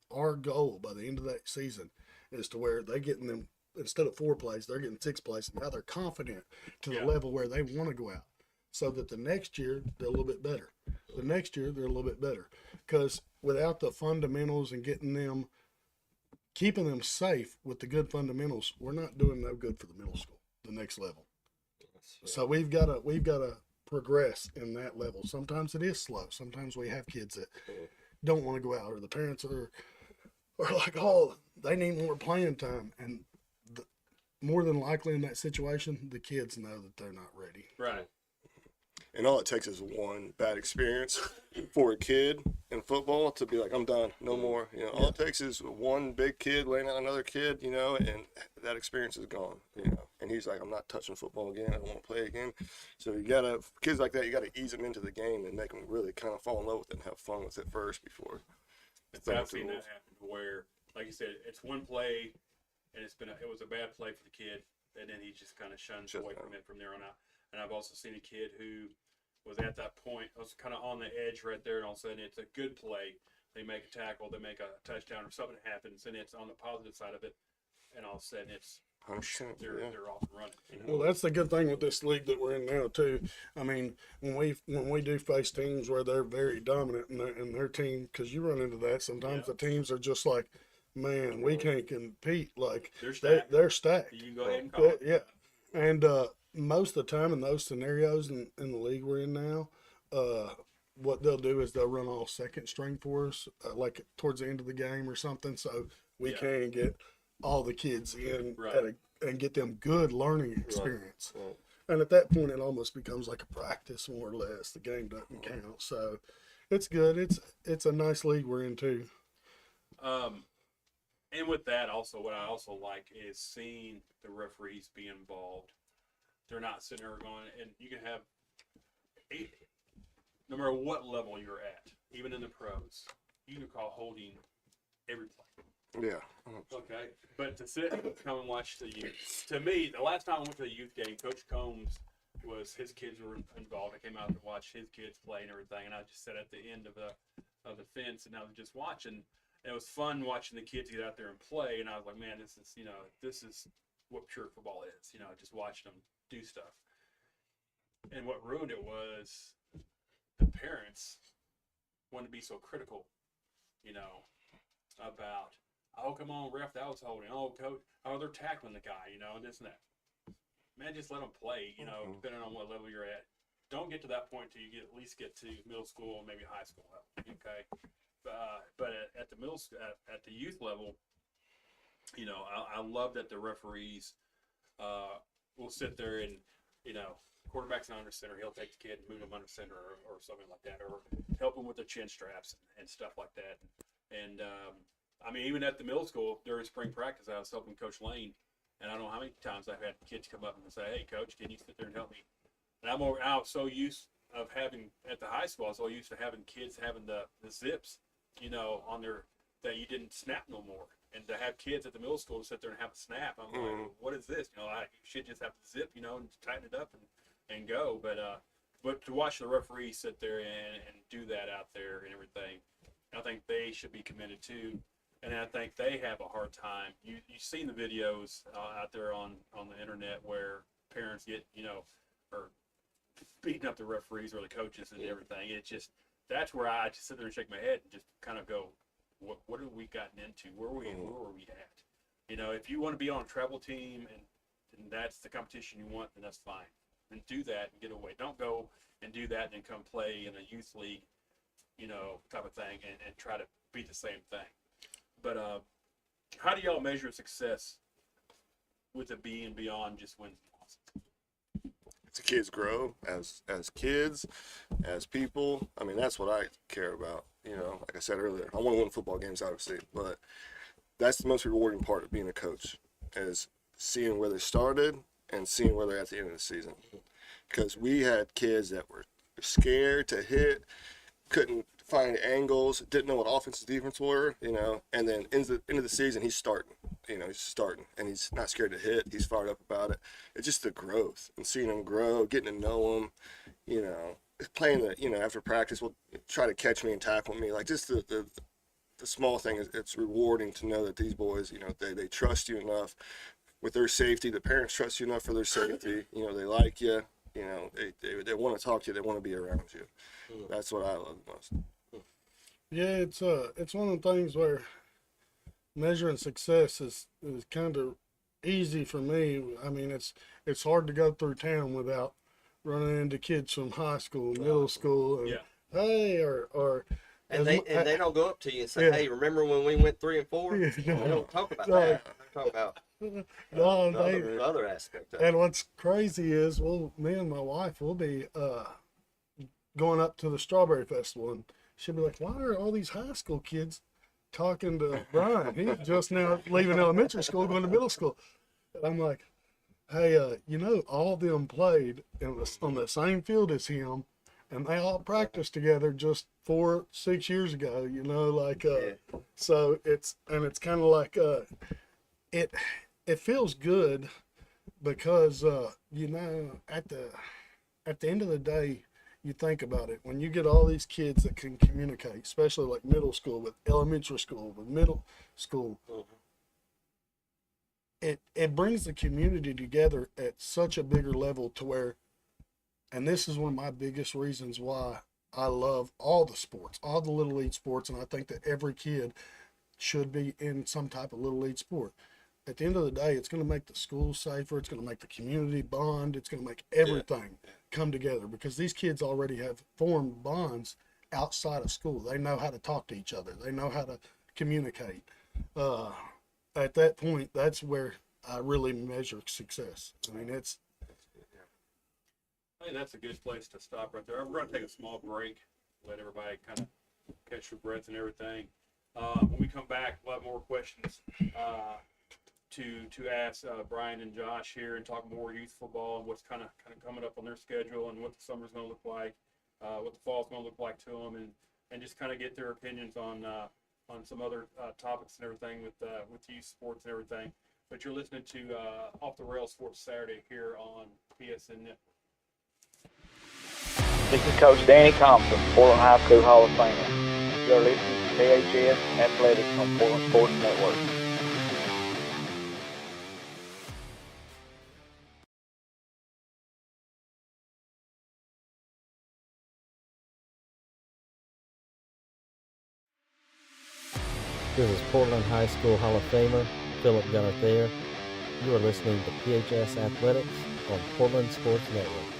our goal by the end of that season is to where they're getting them, instead of 4 plays, they're getting 6 plays. And now they're confident to the level where they want to go out. So that the next year, they're a little bit better. The next year, they're a little bit better. Because without the fundamentals and keeping them safe with the good fundamentals, we're not doing no good for the middle school, the next level. So we've got to progress in that level. Sometimes it is slow. Sometimes we have kids that don't want to go out, or the parents are like, oh, they need more playing time. And more than likely in that situation, the kids know that they're not ready.
Right.
And all it takes is one bad experience for a kid in football to be like, I'm done, no more. All it takes is one big kid laying out another kid, and that experience is gone, And he's like, I'm not touching football again. I don't want to play again. So kids like that, you got to ease them into the game and make them really kind of fall in love with it and have fun with it first before.
I've seen that happen where, like you said, it's one play, and it was a bad play for the kid, and then he just kind of shuns away from it from there on out. And I've also seen a kid who was at that point, was kind of on the edge right there, and all of a sudden it's a good play. They make a tackle, they make a touchdown, or something happens, and it's on the positive side of it, and all of a sudden it's
100%.
they're off and running. You know?
Well, that's the good thing with this league that we're in now too. I mean, when we do face teams where they're very dominant in their team, because you run into that sometimes.
Yeah.
The teams are just like, man, we can't compete. Like
They're stacked.
they're stacked.
You can go ahead and call it.
Yeah, and most of the time in those scenarios in the league we're in now, what they'll do is they'll run all second string for us, like towards the end of the game or something, so we can get all the kids in
Right.
and get them good learning experience.
Right.
And at that point, it almost becomes like a practice, more or less. The game doesn't count, so it's good. It's a nice league we're in too.
And with that, also, what I also like is seeing the referees be involved. They're not sitting there going, and you can have no matter what level you're at, even in the pros, you can call holding every play.
Yeah.
Okay, but to sit and come and watch the youth. To me, the last time I went to the youth game, Coach Combs his kids were involved. I came out to watch his kids play and everything, and I just sat at the end of the fence, and I was just watching. And it was fun watching the kids get out there and play, and I was like, man, this is what pure football is. Just watching them do stuff. And what ruined it was the parents wanted to be so critical, about, oh, come on, ref, that was holding. Oh, coach, oh, they're tackling the guy, and this and that. Man, just let them play, depending on what level you're at. Don't get to that point till you at least get to middle school and maybe high school level, okay? But at the at the youth level, I love that the referees will sit there and, quarterback's not under center. He'll take the kid and move him under center or something like that, or help him with the chin straps and stuff like that. And even at the middle school during spring practice, I was helping Coach Lane, and I don't know how many times I've had kids come up and say, "Hey, Coach, can you sit there and help me?" And I was so used of having at the high school, I was so used to having kids having the zips, on their that you didn't snap no more. And to have kids at the middle school to sit there and have a snap, I'm like, what is this? You should just have to zip, and tighten it up and go. But to watch the referee sit there and do that out there and everything, I think they should be commended too. And I think they have a hard time. You've seen the videos out there on the internet where parents get, or beating up the referees or the coaches and everything. It's just, that's where I just sit there and shake my head and just kind of go, what have we gotten into? Where were we at? If you want to be on a travel team and that's the competition you want, then that's fine. Then do that and get away. Don't go and do that and then come play in a youth league, type of thing and try to be the same thing. But how do y'all measure success with it being beyond just wins and losses?
As the kids grow, as kids, as people, that's what I care about. Like I said earlier, I want to win football games, obviously, but that's the most rewarding part of being a coach, is seeing where they started and seeing where they're at the end of the season. Because we had kids that were scared to hit, couldn't find angles, didn't know what offense and defense were, and then into the season, he's starting. He's starting, and he's not scared to hit. He's fired up about it. It's just the growth and seeing him grow, getting to know him, playing after practice, will try to catch me and tackle me. Like, just the small thing is, it's rewarding to know that these boys, they trust you enough with their safety. The parents trust you enough for their safety. They like you. They want to talk to you. They want to be around you. That's what I love the most.
Yeah, it's one of the things where measuring success is kind of easy for me. It's hard to go through town without running into kids from high school, middle school, and hey, or
and they don't go up to you and say, "Hey, remember when we went 3 and 4?"
Yeah,
They don't talk about that. They talk about the other aspect of it.
And what's crazy is, me and my wife will be going up to the Strawberry Festival, and she'll be like, "Why are all these high school kids talking to Brian? He's just now leaving elementary school, going to middle school." And I'm like, "Hey, all of them played on the same field as him, and they all practiced together just 4-6 years ago. So it's kind of like it feels good because you know, at the end of the day, you think about it, when you get all these kids that can communicate, especially like middle school with elementary school with middle school, it brings the community together at such a bigger level to where, and this is one of my biggest reasons why I love all the sports, all the little league sports, and I think that every kid should be in some type of little league sport. At the end of the day, it's going to make the school safer. It's going to make the community bond. It's going to make everything come together because these kids already have formed bonds outside of school. They know how to talk to each other. They know how to communicate. At that point, that's where I really measure success. I mean, it's.
I think that's a good place to stop right there. We're going to take a small break, let everybody kind of catch their breath and everything. When we come back, we'll have more questions to ask Brian and Josh here and talk more youth football and what's kind of coming up on their schedule and what the summer's going to look like, what the fall's going to look like to them, and just kind of get their opinions on some other topics and everything with youth sports and everything. But you're listening to Off the Rails Sports Saturday here on PSN Network.
This is Coach Danny Thompson, Portland High School Hall of Famer. You're listening to KHS Athletics on Portland Sports Network.
This is Portland High School Hall of Famer Philip Gunner Thayer. You are listening to PHS Athletics on Portland Sports Network.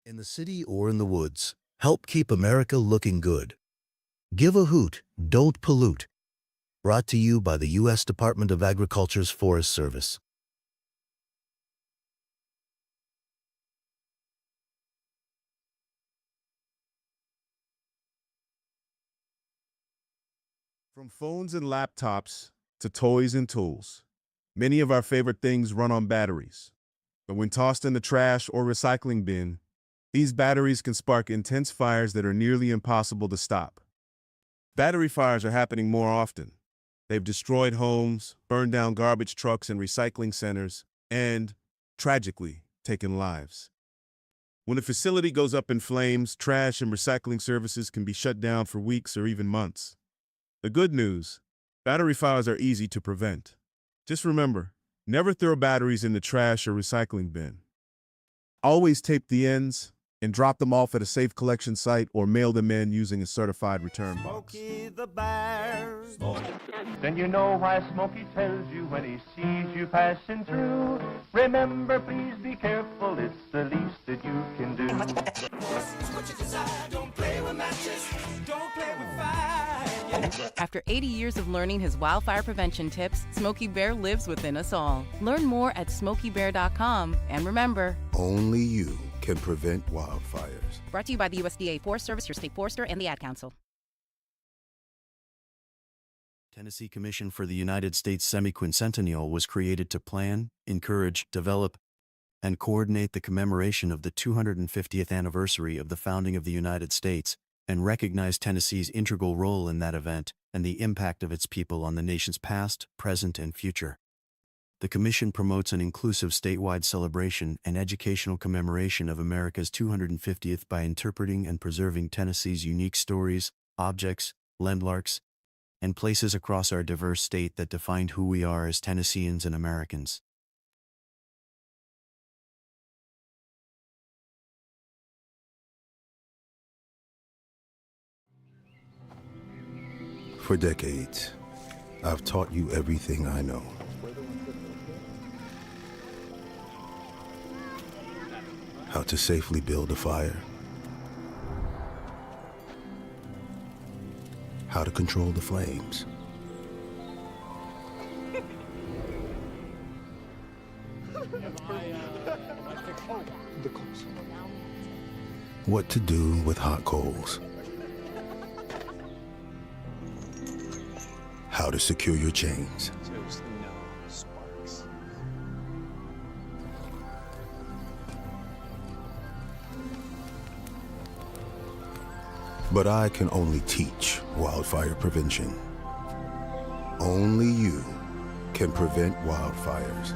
In the city or in the woods, help keep America looking good. Give a hoot, don't pollute. Brought to you by the U.S. Department of Agriculture's Forest Service.
From phones and laptops to toys and tools, many of our favorite things run on batteries. But when tossed in the trash or recycling bin, these batteries can spark intense fires that are nearly impossible to stop. Battery fires are happening more often. They've destroyed homes, burned down garbage trucks and recycling centers, and, tragically, taken lives. When a facility goes up in flames, trash and recycling services can be shut down for weeks or even months. The good news, battery fires are easy to prevent. Just remember, never throw batteries in the trash or recycling bin. Always tape the ends and drop them off at a safe collection site or mail them in using a certified return box.
Smokey the Bear.
Then you know why Smokey tells you when he sees you passing through. Remember, please be careful, it's the least that you can do.
What you desire, don't play with matches, don't play with fire.
After 80 years of learning his wildfire prevention tips, Smokey Bear lives within us all. Learn more at SmokeyBear.com, and remember,
Only you can prevent wildfires.
brought to you by the USDA Forest Service, your state forester, and the Ad Council.
Tennessee Commission for the United States Semi-Quincentennial was created to plan, encourage, develop, and coordinate the commemoration of the 250th anniversary of the founding of the United States and recognize Tennessee's integral role in that event and the impact of its people on the nation's past, present, and future. The Commission promotes an inclusive statewide celebration and educational commemoration of America's 250th by interpreting and preserving Tennessee's unique stories, objects, landmarks, and places across our diverse state that defined who we are as Tennesseans and Americans. For decades, I've taught you everything I know. How to safely build a fire. How to control the flames. What to do with hot coals. How to secure your chains. But I can only teach wildfire prevention.
Only you can prevent wildfires.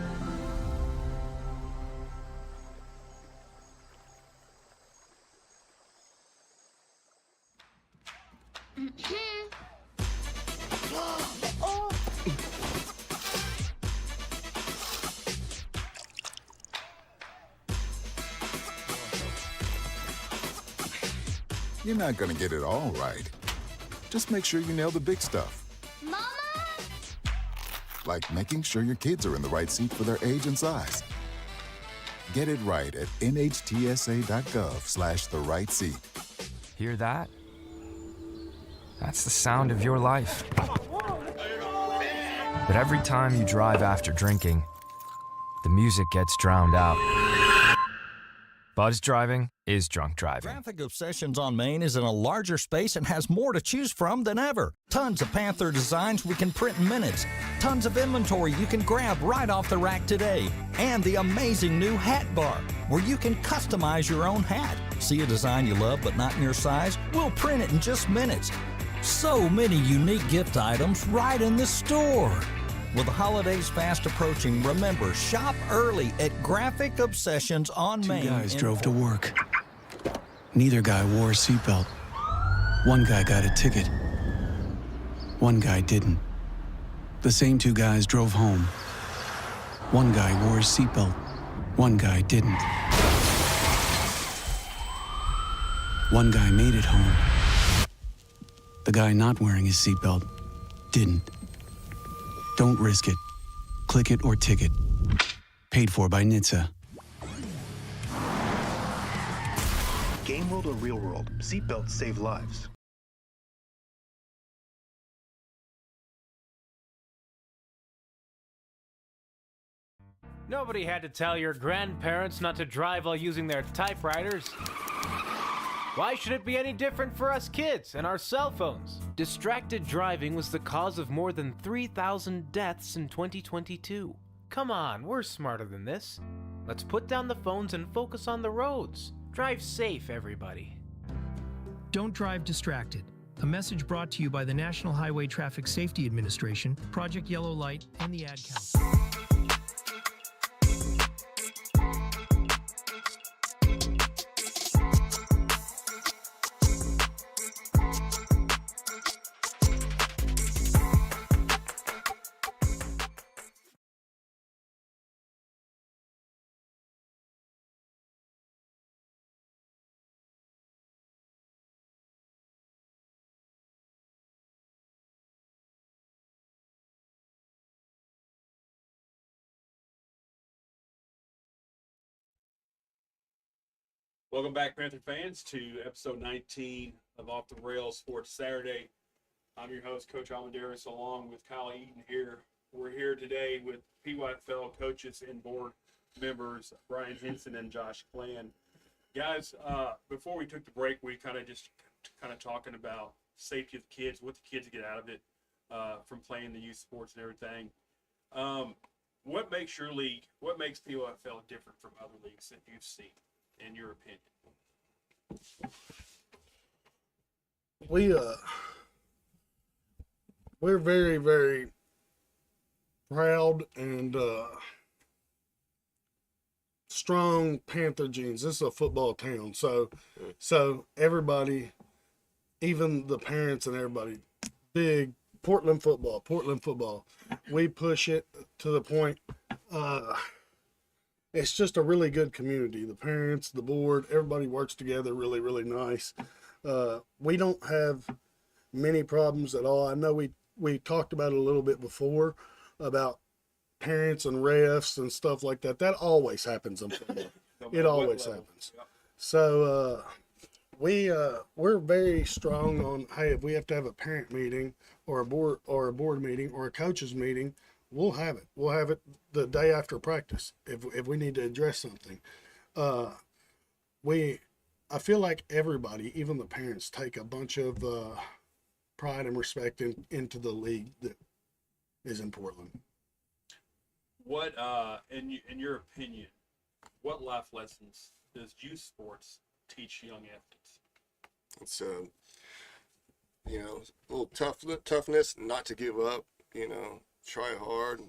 You're not gonna get it all right. Just make sure you nail the big stuff.
Mama!
Like making sure your kids are in the right seat for their age and size. Get it right at nhtsa.gov/the-right-seat.
Hear that? That's the sound of your life. But every time you drive after drinking, the music gets drowned out. Buzz driving is drunk driving.
Graphic Obsessions on Main is in a larger space and has more to choose from than ever. Tons of Panther designs we can print in minutes. Tons of inventory you can grab right off the rack today. And the amazing new hat bar, where you can customize your own hat. See a design you love but not in your size? We'll print it in just minutes. So many unique gift items right in the store. With the holidays fast approaching, remember, shop early at Graphic Obsessions on Main.
Two guys drove to work. Neither guy wore a seatbelt. One guy got a ticket. One guy didn't. The same two guys drove home. One guy wore his seatbelt. One guy didn't. One guy made it home. The guy not wearing his seatbelt didn't. Don't risk it. Click it or ticket. Paid for by NHTSA.
Game world or real world, seatbelts save lives.
Nobody had to tell your grandparents not to drive while using their typewriters. Why should it be any different for us kids and our cell phones? Distracted driving was the cause of more than 3,000 deaths in 2022. Come on, we're smarter than this. Let's put down the phones and focus on the roads. Drive safe, everybody.
Don't drive distracted. A message brought to you by the National Highway Traffic Safety Administration, Project Yellow Light, and the Ad Council.
Welcome back, Panther fans, to episode 19 of Off the Rails Sports Saturday. I'm your host, Coach Almendaris, along with Kyle Eaton here. We're here today with PYFL Coaches and Board members, Brian Henson and Josh Clan. Guys, before we took the break, we kind of talking about safety of the kids, what the kids get out of it from playing the youth sports and everything. What makes your league, what makes PYFL different from other leagues that you've seen, in your opinion?
We're very, very proud and strong Panther genes. This is a football town, so everybody, even the parents and everybody, big Portland football. We push it to the point. It's just a really good community. The parents, the board, everybody works together really, really nice. We don't have many problems at all. I know we talked about it a little bit before about parents and refs and stuff like that. That always happens in football. It always happens. So we're very strong on, hey, if we have to have a parent meeting or a board meeting or a coaches meeting, we'll have it. We'll have it the day after practice if we need to address something. I feel like everybody, even the parents, take a bunch of pride and respect into the league that is in Portland.
What, in your opinion, what life lessons does youth sports teach young athletes?
It's a little toughness, not to give up. you know, try hard,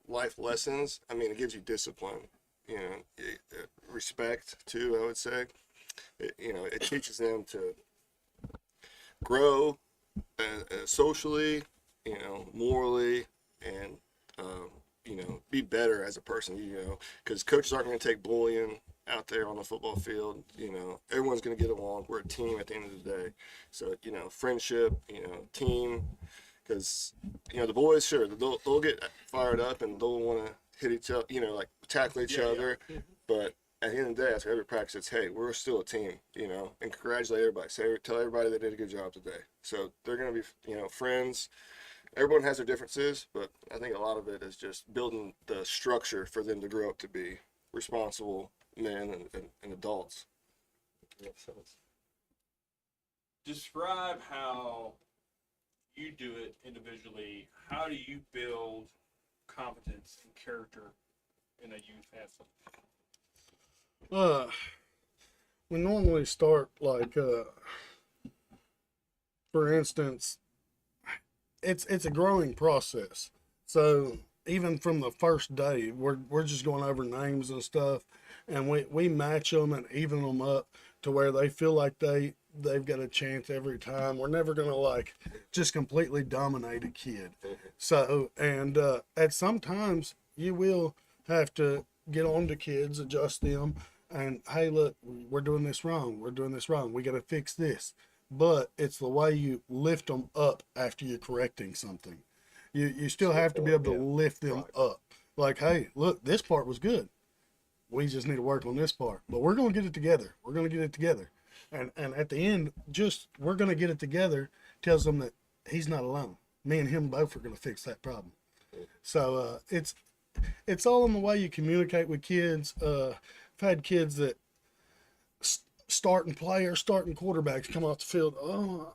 life lessons. I mean, it gives you discipline, you know, respect too, I would say. You know, it teaches them to grow socially, you know, morally, and, you know, be better as a person, you know, because coaches aren't going to take bullying out there on the football field. You know, everyone's going to get along. We're a team at the end of the day. So, you know, friendship, you know, team, because, you know, the boys, sure, they'll get fired up and they'll want to hit each other, you know, like tackle each other.
Yeah.
But at the end of the day, after every practice, it's, hey, we're still a team, you know, and congratulate everybody. Tell everybody they did a good job today. So they're going to be, you know, friends. Everyone has their differences, but I think a lot of it is just building the structure for them to grow up to be responsible men and adults.
Makes sense.
Describe how you do it individually. How do you build competence and character in a youth athlete?
We normally start like, for instance, it's a growing process. So even from the first day, we're just going over names and stuff, and we match them and even them up to where they feel like they've got a chance every time. We're never gonna like just completely dominate a kid. So and at some times you will have to get on to kids, adjust them, and hey, look, we're doing this wrong. We're doing this wrong. We got to fix this. But it's the way you lift them up after you're correcting something. You still have to be able to lift them up. Like, hey, look, this part was good. We just need to work on this part. But we're going to get it together. We're going to get it together. And at the end, just we're going to get it together tells them that he's not alone. Me and him both are going to fix that problem. So it's all in the way you communicate with kids. I've had kids that starting players, starting quarterbacks come off the field. Oh,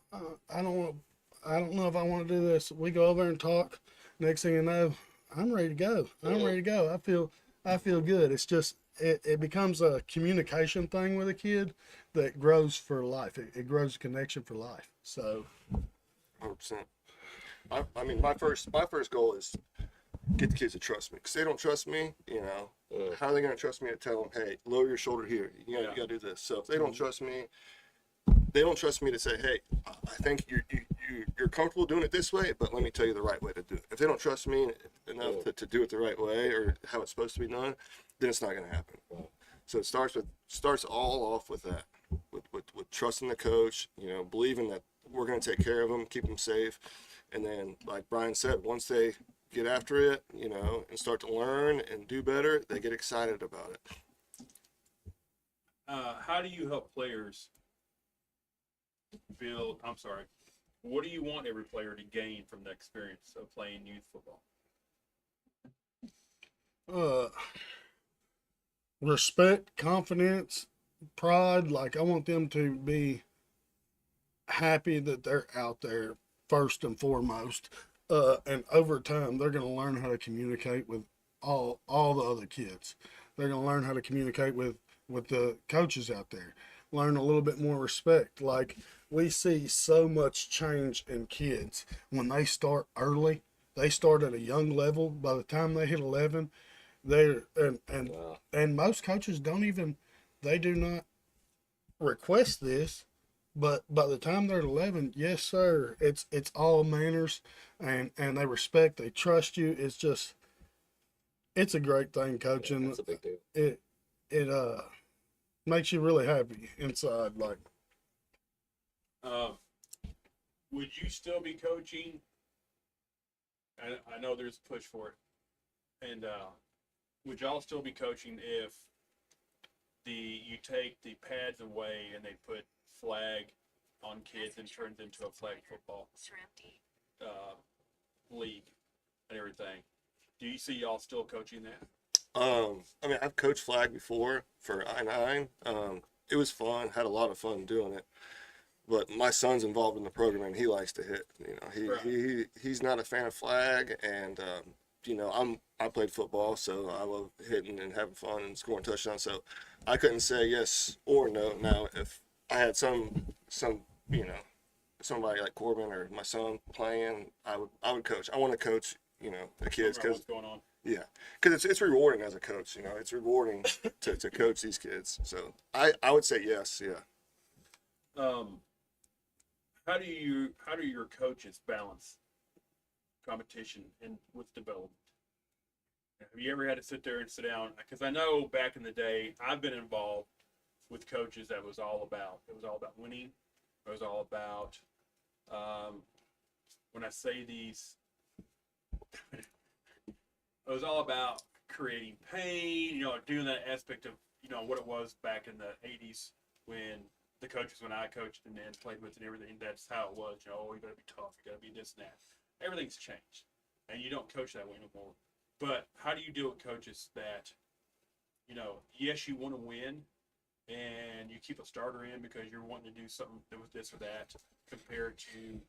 I don't know if I want to do this. We go over and talk. Next thing you know, I'm ready to go. I'm ready to go. I feel good. It's just it becomes a communication thing with a kid that grows for life. It grows a connection for life. So,
100%. I mean, my first goal is get the kids to trust me, because they don't trust me, you know, how are they going to trust me to tell them, hey, lower your shoulder here, you know, you got to do this. So if they don't trust me, they don't trust me to say, hey, I think you're comfortable doing it this way, but let me tell you the right way to do it. If they don't trust me enough to do it the right way or how it's supposed to be done, then it's not going to happen. So it starts all off with that, with trusting the coach, you know, believing that we're going to take care of them, keep them safe. And then, like Brian said, once they get after it, you know, and start to learn and do better, they get excited about it.
How do you help players build? What do you want every player to gain from the experience of playing youth football?
Respect, confidence, pride. Like, I want them to be happy that they're out there first and foremost. And over time, they're going to learn how to communicate with all the other kids. They're going to learn how to communicate with the coaches out there. Learn a little bit more respect. Like, we see so much change in kids when they start early. They start at a young level. By the time they hit 11, and most coaches they do not request this. But by the time they're 11, yes, sir, it's all manners, and they respect, they trust you. It's a great thing, coaching.
It's a big deal.
It makes you really happy inside. Like,
would you still be coaching? I know there's a push for it, and would y'all still be coaching if you take the pads away and they put flag on kids and turns into a flag football league and everything? Do you see y'all still coaching that?
I mean, I've coached flag before for I-9. It was fun, had a lot of fun doing it. But my son's involved in the program and he likes to hit. You know, he's not a fan of flag, and you know, I played football, so I love hitting and having fun and scoring touchdowns. So I couldn't say yes or no. Now, if I had some you know, somebody like Corbin or my son playing, I would coach. I want to coach, the kids because
What's going on?
yeah, because it's rewarding as a coach. It's rewarding to coach these kids. So I would say yes, yeah.
How do your coaches balance competition and with development? Have you ever had to sit there and sit down? Because I know back in the day, I've been involved with coaches that was all about winning. It was all about when I say these, it was all about creating pain. Doing that aspect of what it was back in the '80s when the coaches, when I coached and played with and everything. That's how it was. You got to be tough. You got to be this and that. Everything's changed, and you don't coach that way anymore. But how do you deal with coaches that, yes, you want to win, and you keep a starter in because you're wanting to do something with this or that, compared to,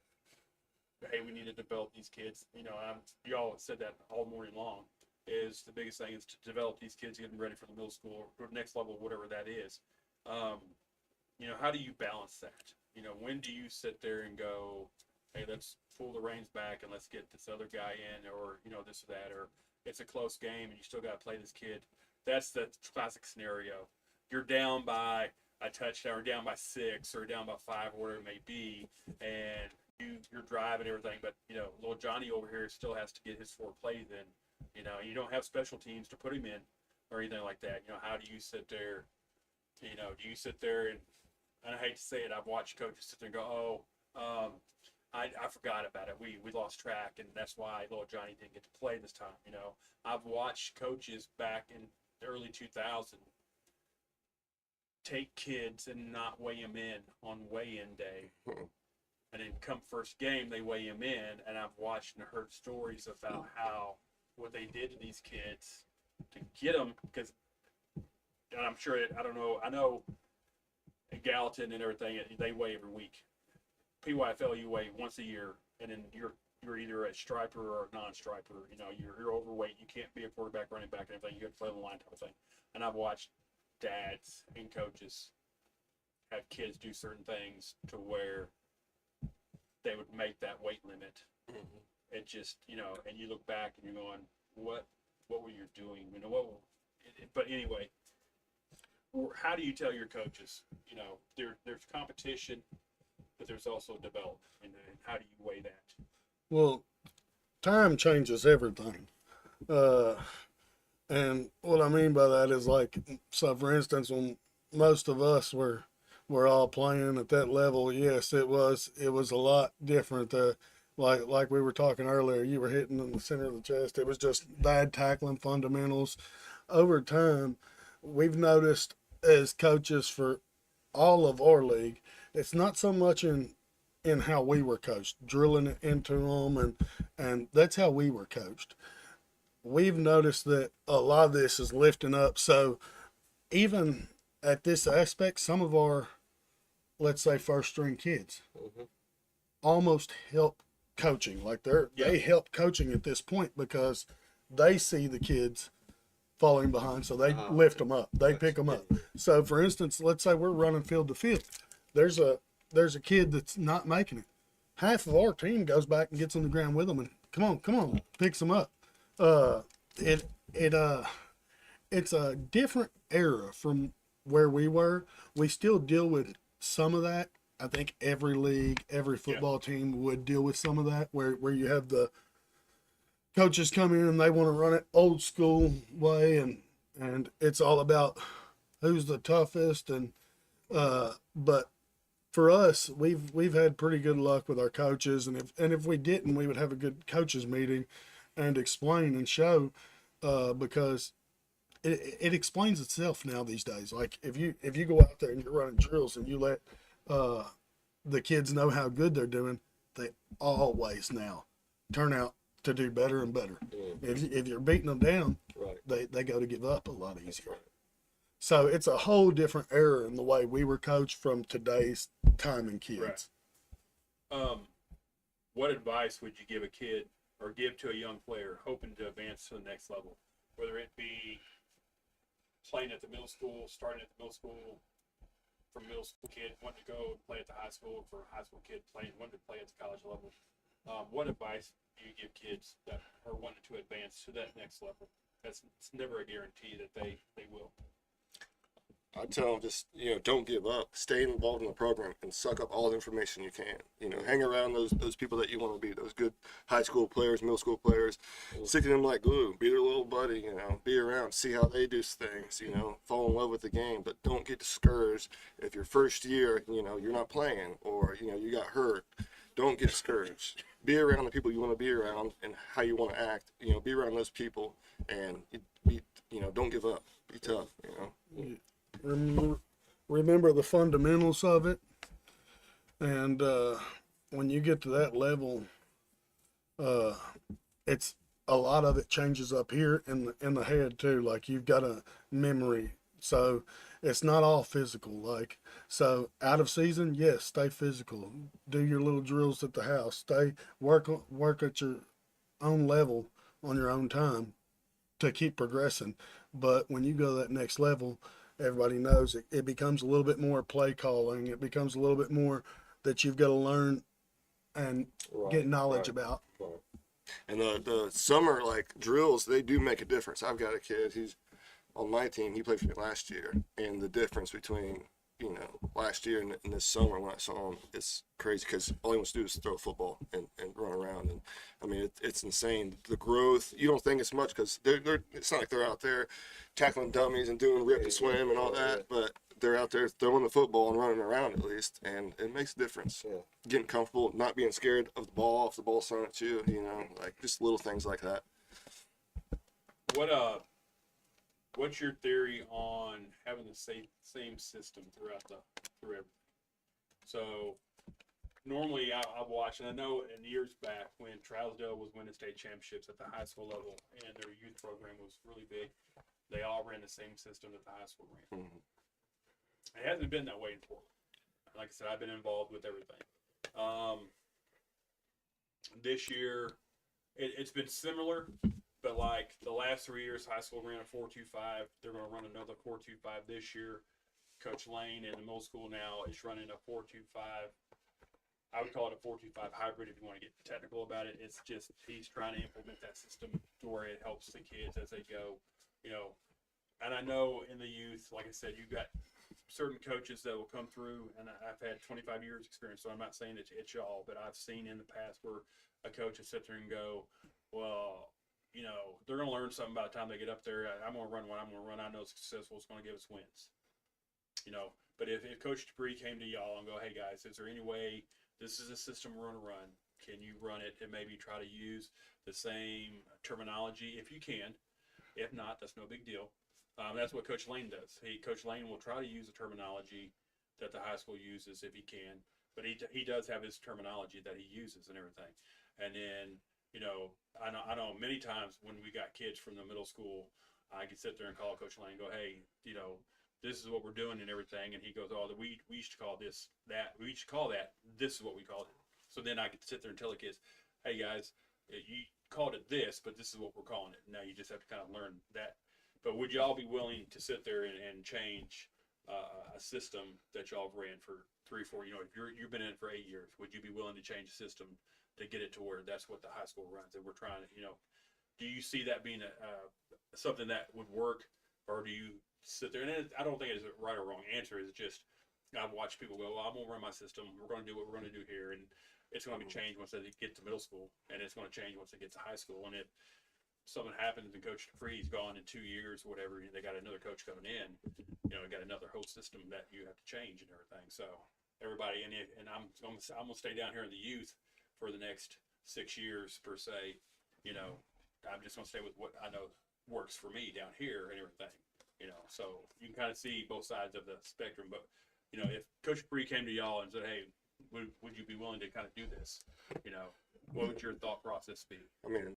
hey, we need to develop these kids. You all said that all morning long. Is the biggest thing is to develop these kids, get them ready for the middle school or next level, whatever that is. How do you balance that? When do you sit there and go, hey, let's pull the reins back and let's get this other guy in, or this or that, or it's a close game and you still got to play this kid. That's the classic scenario. You're down by a touchdown, or down by 6, or down by 5, or whatever it may be, and you're driving everything, but little Johnny over here still has to get his 4 plays in. You don't have special teams to put him in or anything like that. How do you sit there? Do you sit there and I hate to say it, I've watched coaches sit there and go, I forgot about it. We lost track, and that's why little Johnny didn't get to play this time. I've watched coaches back in the early 2000s take kids and not weigh them in on weigh-in day. And then come first game, they weigh them in, and I've watched and heard stories about what they did to these kids to get them, because, and I'm sure, I know at Gallatin and everything, they weigh every week. PYFL, you weigh once a year, and then you're either a striper or a non-striper. You're overweight. You can't be a quarterback, running back, and everything. You have to play on the line type of thing. And I've watched dads and coaches have kids do certain things to where they would make that weight limit. Mm-hmm. It just, and you look back and you're going, what were you doing? But anyway, how do you tell your coaches, there's competition, but there's also development, and how do you weigh that?
Well, time changes everything. And what I mean by that is, like, so for instance, when most of us were all playing at that level, yes, it was a lot different. Like we were talking earlier, you were hitting in the center of the chest. It was just bad tackling fundamentals. Over time, we've noticed as coaches for all of our league, it's not so much in how we were coached, drilling it into them, and that's how we were coached. We've noticed that a lot of this is lifting up. So even at this aspect, some of our, let's say, first string kids almost help coaching. Like they help coaching at this point because they see the kids falling behind, so they lift them up. They pick them up. So for instance, let's say we're running field to field. There's a kid that's not making it. Half of our team goes back and gets on the ground with them and come on, picks them up. It's a different era from where we were. We still deal with some of that. I think every league, every football team would deal with some of that, where you have the coaches come in and they want to run it old school way, and it's all about who's the toughest, but for us, we've had pretty good luck with our coaches, and if we didn't, we would have a good coaches meeting and explain and show, because it explains itself now these days. Like if you go out there and you're running drills and you let the kids know how good they're doing, they always now turn out to do better and better. If you're beating them down, they go to give up a lot easier. So it's a whole different era in the way we were coached from today's time and kids.
What advice would you give a kid or give to a young player hoping to advance to the next level? Whether it be playing at the middle school, starting at the middle school, from middle school kid wanting to go play at the high school, for a high school kid wanting to play at the college level. What advice do you give kids that are wanting to advance to that next level? It's never a guarantee that they will.
I tell them just, don't give up. Stay involved in the program and suck up all the information you can. Hang around those people that you want to be, those good high school players, middle school players. Stick to them like glue. Be their little buddy, be around, see how they do things, fall in love with the game. But don't get discouraged if your first year, you're not playing or, you got hurt. Don't get discouraged. Be around the people you want to be around and how you want to act. Be around those people and don't give up. Be tough,
Remember the fundamentals of it, and when you get to that level, it's a lot of it changes up here in the head too. Like you've got a memory, so it's not all physical. So out of season, yes, stay physical. Do your little drills at the house. Stay work at your own level on your own time to keep progressing. But when you go to that next level, everybody knows it becomes a little bit more play calling. It becomes a little bit more that you've got to learn and get knowledge about.
Right. And the summer drills, they do make a difference. I've got a kid, he's on my team, he played for me last year, and the difference between last year and this summer when I saw him, it's crazy because all he wants to do is throw a football and run around. And I mean, it's insane. The growth, you don't think it's much because it's not like they're out there tackling dummies and doing rip and swim and all that, but they're out there throwing the football and running around at least, and it makes a difference. Yeah. Getting comfortable, not being scared of the ball, if the ball's thrown at you, just little things like that.
What's your theory on having the same system through everything? So normally I've watched, and I know in years back when Trousdale was winning state championships at the high school level and their youth program was really big, they all ran the same system that the high school ran. Mm-hmm. It hasn't been that way in Portland. Like I said, I've been involved with everything. This year, it's been similar. But the last 3 years, high school ran a 4.25. They're going to run another 4.25 this year. Coach Lane in the middle school now is running a 4.25. I would call it a 4.25 hybrid if you want to get technical about it. It's just he's trying to implement that system to where it helps the kids as they go. And I know in the youth, like I said, you've got certain coaches that will come through, and I've had 25 years experience, so I'm not saying it's y'all, but I've seen in the past where a coach will sit there and go, well, they're going to learn something by the time they get up there. I'm going to run what I'm going to run. I know it's successful. It's going to give us wins. But if Coach Dupree came to y'all and go, hey, guys, is there any way this is a system we're going to run? Can you run it and maybe try to use the same terminology if you can? If not, that's no big deal. That's what Coach Lane does. Coach Lane will try to use the terminology that the high school uses if he can. But he does have his terminology that he uses and everything. And then I know many times when we got kids from the middle school, I could sit there and call Coach Lane and go, hey, this is what we're doing and everything. And he goes, oh, we used to call this that. We used to call that. This is what we called it. So then I could sit there and tell the kids, hey, guys, you called it this, but this is what we're calling it. Now you just have to kind of learn that. But would y'all be willing to sit there and change a system that y'all have ran for 3 or 4, if you've been in it for 8 years, would you be willing to change the system to get it to where that's what the high school runs? And we're trying to, do you see that being something that would work, or do you sit there? And I don't think it's a right or wrong answer. It's just I've watched people go, well, I'm going to run my system. We're going to do what we're going to do here. And it's going to be changed once they get to middle school, and it's going to change once they get to high school. And if something happens and Coach Dupree's gone in 2 years or whatever, they got another coach coming in, got another whole system that you have to change and everything. So everybody, and I'm going to stay down here in the youth for the next 6 years per se. I'm just going to stay with what I know works for me down here and everything. So you can kind of see both sides of the spectrum. But if Coach Dupree came to y'all and said, hey, would you be willing to kind of do this? What would your thought process be?
I mean,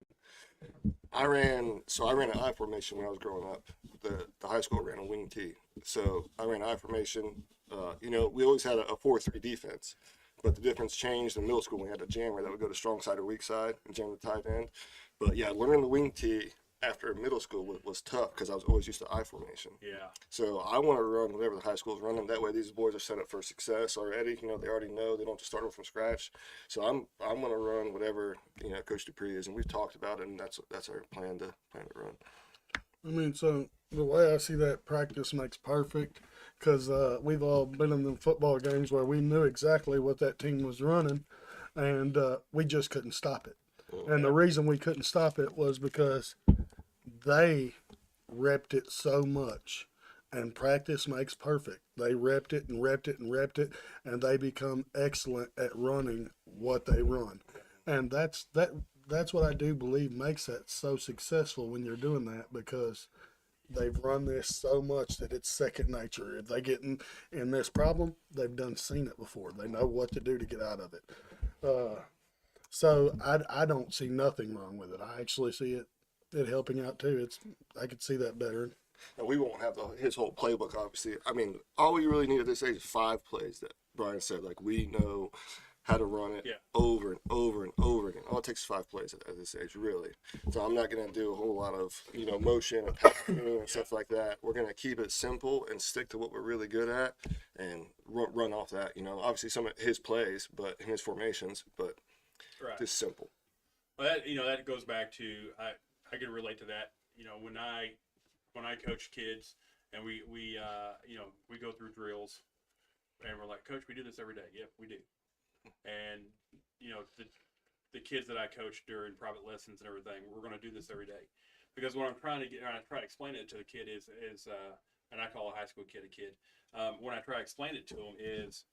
I ran an I formation when I was growing up. The high school ran a wing T. So I ran I formation. We always had a 4-3 defense, but the difference changed in middle school. We had a jammer that would go to strong side or weak side and jam the tight end. But yeah, learning the wing T after middle school was tough because I was always used to I formation.
Yeah.
So I want to run whatever the high school is running. That way, these boys are set up for success already. You know, they already know they don't have to start over from scratch. So I'm going to run whatever Coach Dupree is, and we've talked about it, and that's our plan to run.
I mean, so the way I see that, practice makes perfect, because we've all been in the football games where we knew exactly what that team was running, and we just couldn't stop it. And the reason we couldn't stop it was because they repped it so much, and practice makes perfect. They repped it and repped it and repped it, and they become excellent at running what they run. And that's what I do believe makes that so successful when you're doing that, because they've run this so much that it's second nature. If they get in this problem, they've seen it before. They know what to do to get out of it. So I don't see nothing wrong with it. I actually see it helping out too. I could see that better.
And we won't have his whole playbook, obviously. I mean, all we really need at this age is 5 plays that Brian said. Like, we know how to run it over and over and over again. All it takes is 5 plays at this age, really. So I'm not going to do a whole lot of, motion and passing and stuff like that. We're going to keep it simple and stick to what we're really good at and run off that. Obviously some of his plays, but in his formations, but just simple.
Well, that goes back to, I can relate to that. When I coach kids and we go through drills and we're like, Coach, we do this every day. Yep, we do. And the kids that I coach during private lessons and everything, we're going to do this every day, because what I'm trying to get, and I try to explain it to the kid is and I call a high school kid a kid. When I try to explain it to them is,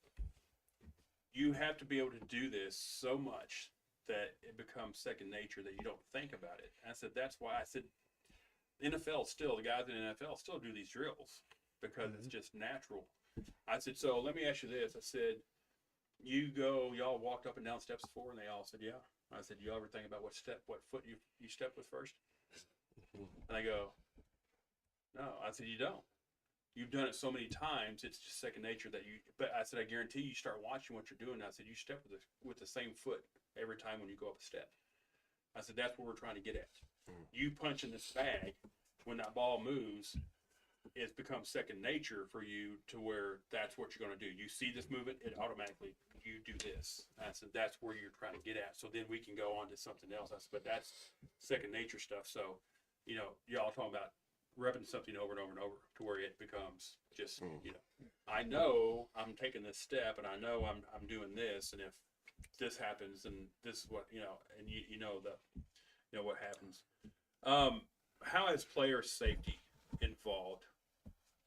you have to be able to do this so much that it becomes second nature, that you don't think about it. And I said, that's why I said, NFL still, the guys in the NFL still do these drills, because it's just natural. I said, so let me ask you this. I said, y'all walked up and down steps before? And they all said, yeah. I said, you ever think about what foot you step with first? And they go, no. I said, you don't. You've done it so many times, it's just second nature that but I said, I guarantee you start watching what you're doing. I said, you step with the same foot every time when you go up a step. I said, that's what we're trying to get at. You punching this bag when that ball moves, it becomes second nature for you, to where that's what you're going to do. You see this movement, it automatically, you do this. I said, that's where you're trying to get at. So then we can go on to something else. I said, but that's second nature stuff. So, y'all talking about repping something over and over and over to where it becomes just, I know I'm taking this step, and I know I'm doing this, and if this happens, and this is what, and what happens. How has player safety involved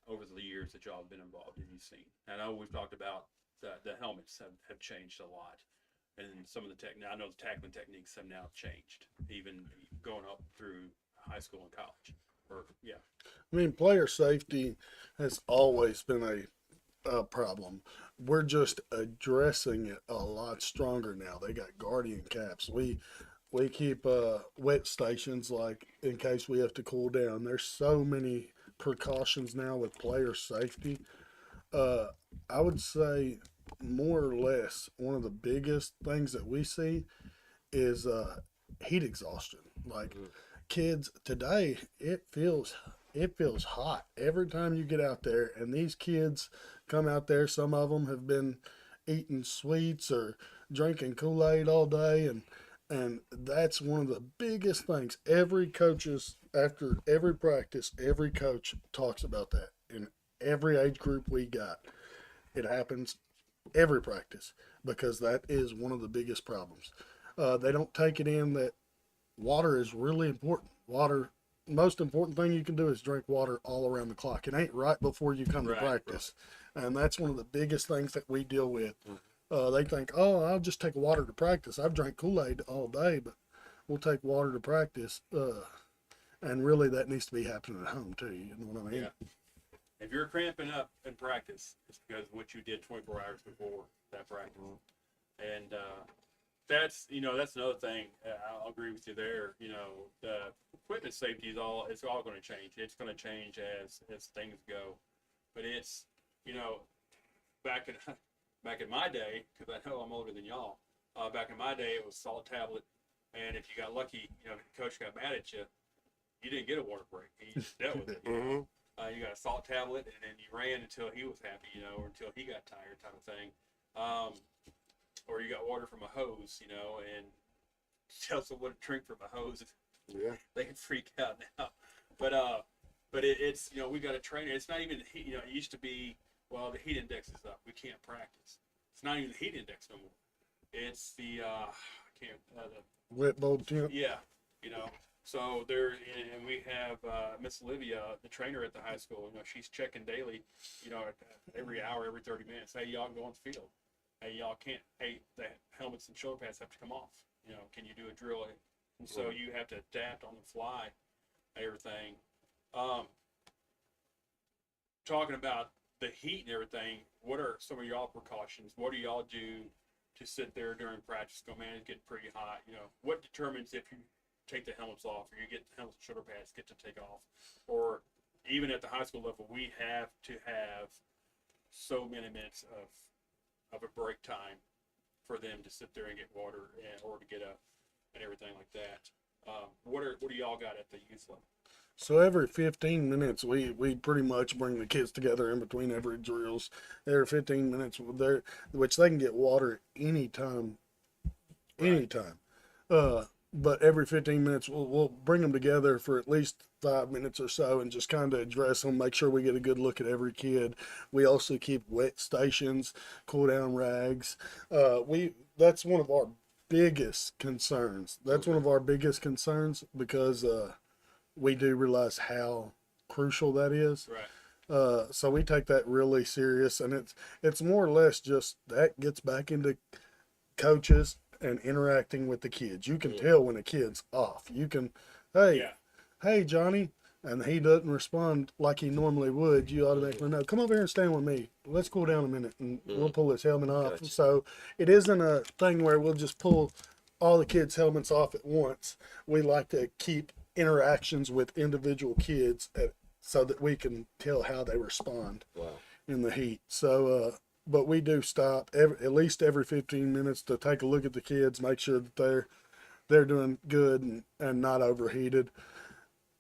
over the years that y'all have been involved? Have you seen? I know we've talked about the helmets have changed a lot, and some of the I know the tackling techniques have now changed, even going up through high school and college.
I mean, player safety has always been a problem. We're just addressing it a lot stronger now. They got guardian caps. We keep wet stations, like, in case we have to cool down. There's so many precautions now with player safety. I would say, more or less, one of the biggest things that we see is heat exhaustion. Like, kids today, it feels hot every time you get out there, and these kids come out there. Some of them have been eating sweets or drinking Kool-Aid all day, and that's one of the biggest things. Every coaches, after every practice, every coach talks about that. In every age group we got, it happens every practice, because that is one of the biggest problems. They don't take it in that water is really important. Water, most important thing you can do is drink water all around the clock. It ain't right before you come to practice. And that's one of the biggest things that we deal with. They think, oh, I'll just take water to practice. I've drank Kool-Aid all day, but we'll take water to practice. And really, that needs to be happening at home too. You know what I mean?
Yeah. If you're cramping up in practice, it's because of what you did 24 hours before that practice. And that's another thing. I'll agree with you there. The equipment safety it's all going to change. It's going to change as things go. But it's, back in my day, because I know I'm older than y'all, back in my day, it was salt tablet. And if you got lucky, the coach got mad at you, you didn't get a water break. You just dealt with it. You got a salt tablet, and then you ran until he was happy, or until he got tired, type of thing. Or you got water from a hose, and tell someone to drink from a hose.
Yeah.
They can freak out now. But it's we got a trainer. It's not even heat. It used to be, well, the heat index is up. We can't practice. It's not even the heat index no more. It's the
wet bulb temp.
Yeah, So there, and we have Miss Olivia, the trainer at the high school. She's checking daily. Every hour, every 30 minutes. Hey, y'all go on the field. Hey, y'all can't. Hey, the helmets and shoulder pads have to come off. Can you do a drill? And so you have to adapt on the fly, everything. Talking about the heat and everything, what are some of y'all precautions? What do y'all do to sit there during practice? Go, man, it's getting pretty hot. What determines if you take the helmets off, or you get the helmets and shoulder pads get to take off, or even at the high school level, we have to have so many minutes of a break time for them to sit there and get water or to get up and everything like that. What do y'all got at the youth level?
So every 15 minutes, we pretty much bring the kids together in between every drills. Every 15 minutes, which they can get water anytime. But every 15 minutes, we'll bring them together for at least 5 minutes or so and just kind of address them, make sure we get a good look at every kid. We also keep wet stations, cool down rags. That's one of our biggest concerns. Because we do realize how crucial that is.
Right.
So we take that really serious, and it's more or less just that gets back into coaches and interacting with the kids. You can tell when a kid's off. You can, hey Johnny, and he doesn't respond like he normally would. You automatically know, come over here and stand with me. Let's cool down a minute, and we'll pull his helmet off.
Gotcha.
So it isn't a thing where we'll just pull all the kids' helmets off at once. We like to keep interactions with individual kids so that we can tell how they respond in the heat. So, but we do stop at least every 15 minutes to take a look at the kids, make sure that they're doing good and not overheated.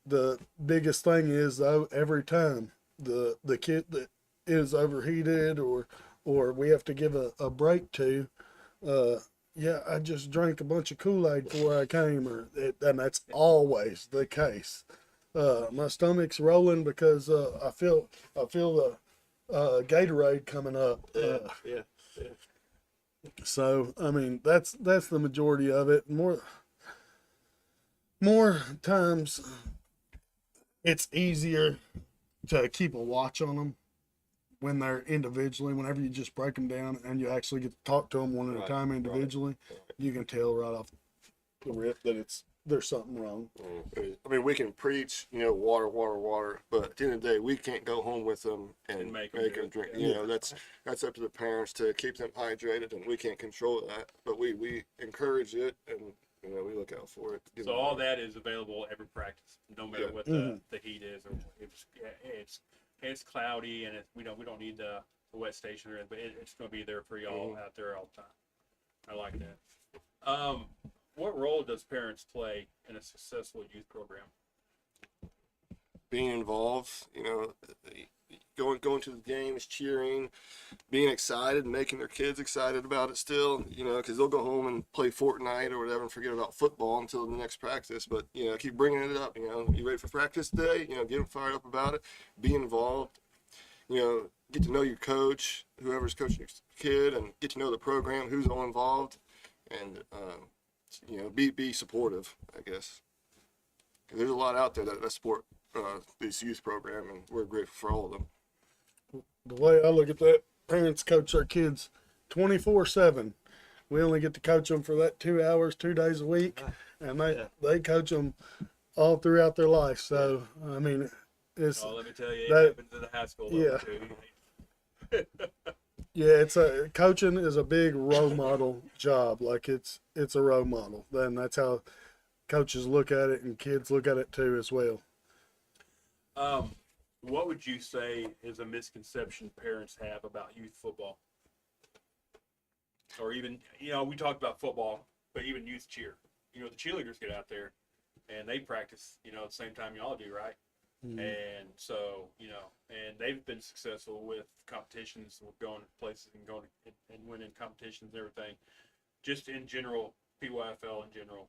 The biggest thing is, though, every time the kid that is overheated or we have to give a break to, I just drank a bunch of Kool-Aid before I came, and that's always the case. My stomach's rolling because I feel the Gatorade coming up.
Yeah.
So I mean, that's the majority of it. More times, it's easier to keep a watch on them when they're individually. Whenever you just break them down and you actually get to talk to them one at a time individually, you can tell right off the rip that there's something wrong.
I mean, we can preach, water, but at the end of the day, we can't go home with them and make them drink. That's up to the parents to keep them hydrated, and we can't control that. But we encourage it, and we look out for it.
So all that is available every practice, no matter what the heat is, or it's cloudy, and we don't need the wet station or anything, but it's going to be there for y'all out there all the time. I like that. What role does parents play in a successful youth program?
Being involved, going to the games, cheering, being excited, making their kids excited about it still, because they'll go home and play Fortnite or whatever and forget about football until the next practice. But, keep bringing it up, you ready for practice today? Get them fired up about it, be involved, get to know your coach, whoever's coaching your kid, and get to know the program, who's all involved, and, be supportive, I guess. 'Cause there's a lot out there that support this youth program, and we're grateful for all of them.
The way I look at that, parents coach their kids 24/7. We only get to coach them for that 2 hours, 2 days a week, and they coach them all throughout their life. So, I mean, it's...
Oh, let me tell you, it happens at the high school level too.
Coaching is a big role model job. Like, it's a role model. Then that's how coaches look at it, and kids look at it too as well.
What would you say is a misconception parents have about youth football? Or even, we talked about football, but even youth cheer. The cheerleaders get out there, and they practice, at the same time y'all do, right?
Mhm.
And so, and they've been successful with competitions, with going to places and going and winning competitions and everything. Just in general, PYFL in general,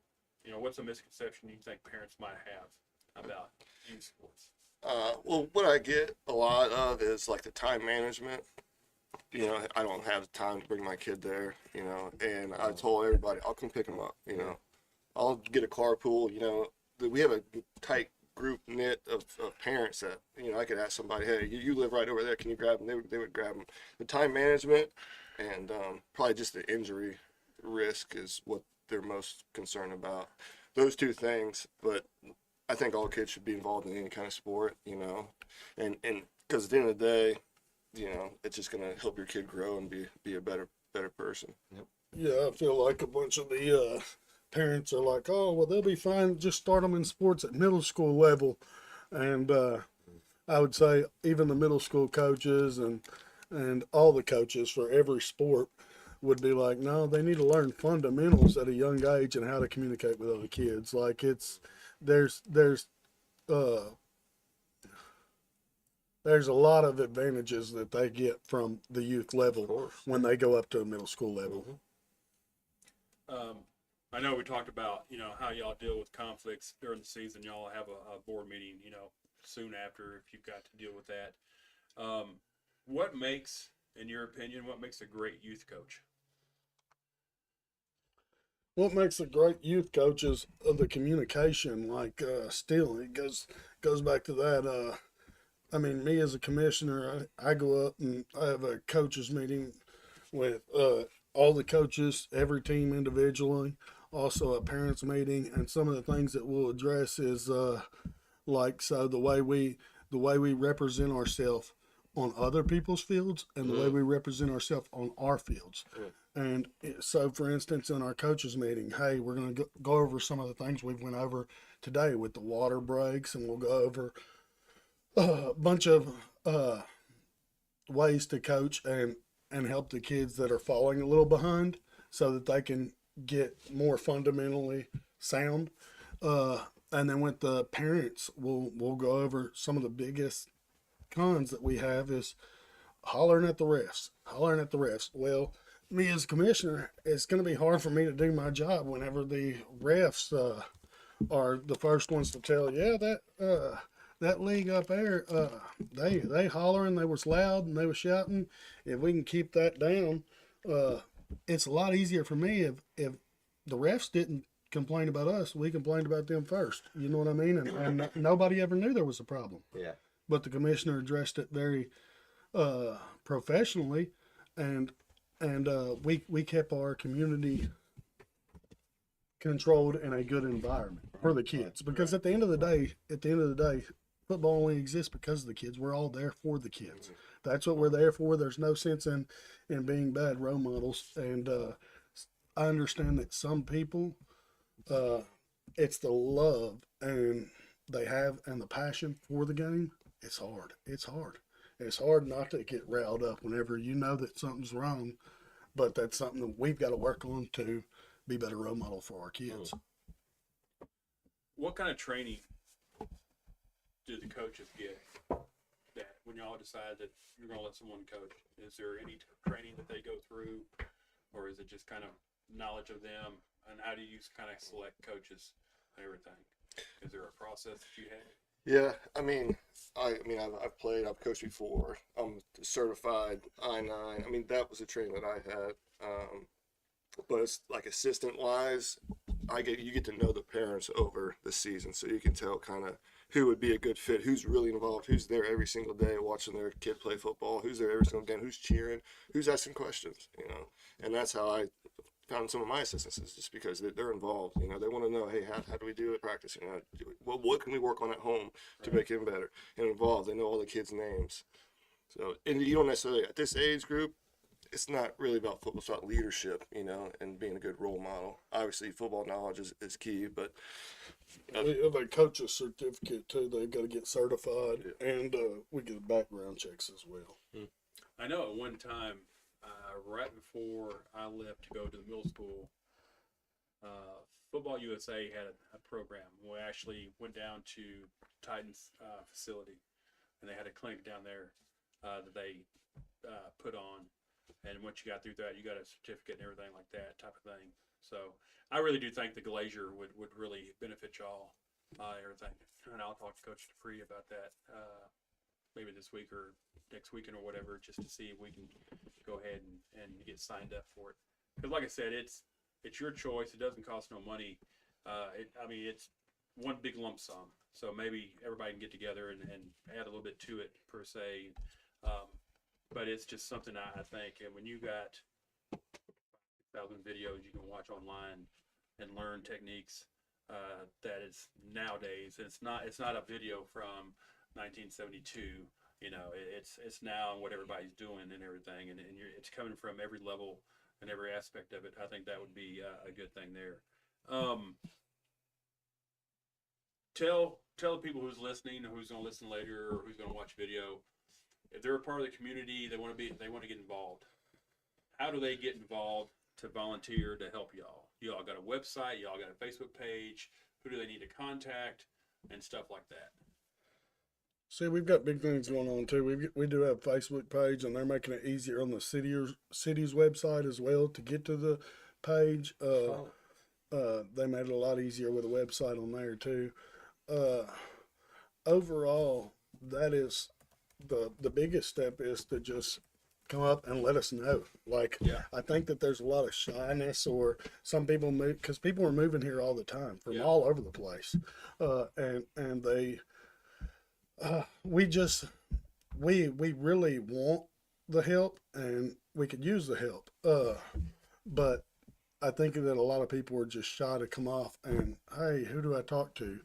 what's a misconception you think parents might have about youth sports?
Well, what I get a lot of is like the time management. I don't have time to bring my kid there, and I told everybody, I'll come pick him up, I'll get a carpool, we have a tight group knit of parents that, I could ask somebody, hey, you live right over there, can you grab them? They would grab them. The time management and probably just the injury risk is what they're most concerned about. Those two things, but I think all kids should be involved in any kind of sport, and because at the end of the day, it's just going to help your kid grow and be a better person.
Yep.
Yeah, I feel like a bunch of the parents are like, oh, well, they'll be fine. Just start them in sports at middle school level. And I would say even the middle school coaches and all the coaches for every sport would be like, no, they need to learn fundamentals at a young age and how to communicate with other kids. Like there's a lot of advantages that they get from the youth level when they go up to a middle school level.
I know we talked about, how y'all deal with conflicts during the season. Y'all have a board meeting, soon after if you've got to deal with that. What makes, in your opinion, a great youth coach?
What makes a great youth coach is the communication, still, it goes back to that. I mean, me as a commissioner, I go up and I have a coaches meeting with all the coaches, every team individually, also a parents meeting, and some of the things that we'll address is the way we represent ourselves on other people's fields and the way we represent ourselves on our fields. And so, for instance, in our coaches meeting, hey, we're going to go over some of the things we've went over today with the water breaks, and we'll go over a bunch of ways to coach and help the kids that are falling a little behind so that they can get more fundamentally sound. And then with the parents, we'll go over some of the biggest cons that we have is hollering at the refs. Well, me as commissioner, it's going to be hard for me to do my job whenever the refs are the first ones to tell, that league up there, they hollering, they was loud and they was shouting. If we can keep that down, it's a lot easier for me if the refs didn't complain about us, we complained about them first. You know what I mean? And nobody ever knew there was a problem.
Yeah.
But the commissioner addressed it very professionally, and we kept our community controlled in a good environment for the kids. Because at the end of the day, football only exists because of the kids. We're all there for the kids. That's what we're there for. There's no sense in being bad role models. And I understand that some people, it's the love and they have and the passion for the game. It's hard. It's hard not to get riled up whenever you know that something's wrong, but that's something that we've got to work on to be better role model for our kids.
What kind of training do the coaches get that when y'all decide that you're going to let someone coach? Is there any training that they go through, or is it just kind of knowledge of them? And how do you kind of select coaches and everything? Is there a process that you have?
Yeah, I've played, I've coached before. I'm certified I-9. I mean, that was a training that I had. But it's like assistant wise, you get to know the parents over the season, so you can tell kind of who would be a good fit, who's really involved, who's there every single day watching their kid play football, who's there every single game, who's cheering, who's asking questions, And that's how I found some of my assistants, is just because they're involved. They want to know, hey, how do we do it at practice? What can we work on at home to make him better and involved? They know all the kids' names. So, and you don't necessarily, at this age group, it's not really about football. It's about leadership, and being a good role model. Obviously, football knowledge is key, but
if they coach a certificate too, they've got to get certified, and we get background checks as well.
I know at one time, right before I left to go to the middle school, Football USA had a program. We actually went down to Titan's facility, and they had a clinic down there that they put on. And once you got through that, you got a certificate and everything like that type of thing. So I really do think the Glacier would really benefit y'all, everything. And I'll talk to Coach Free about that maybe this week or next weekend or whatever, just to see if we can go ahead and get signed up for it. Because like I said, it's your choice. It doesn't cost no money. It's one big lump sum. So maybe everybody can get together and add a little bit to it per se. But it's just something I think, and when you got 1,000 videos you can watch online and learn techniques that is nowadays. It's not a video from 1972. It's now and what everybody's doing and everything, and it's coming from every level and every aspect of it. I think that would be a good thing there. Tell the people who's listening or who's going to listen later or who's going to watch video, if they're a part of the community, they want to get involved. How do they get involved to volunteer to help y'all? Y'all got a website, y'all got a Facebook page, who do they need to contact, and stuff like that?
See, we've got big things going on too. We do have a Facebook page, and they're making it easier on the city's website as well to get to the page. They made it a lot easier with a website on there too. Overall, that is the biggest step is to just come up and let us know. I think that there's a lot of shyness, or some people move because people are moving here all the time from all over the place, and they we really want the help, and we could use the help, but I think that a lot of people are just shy to come off and, hey, who do I talk to?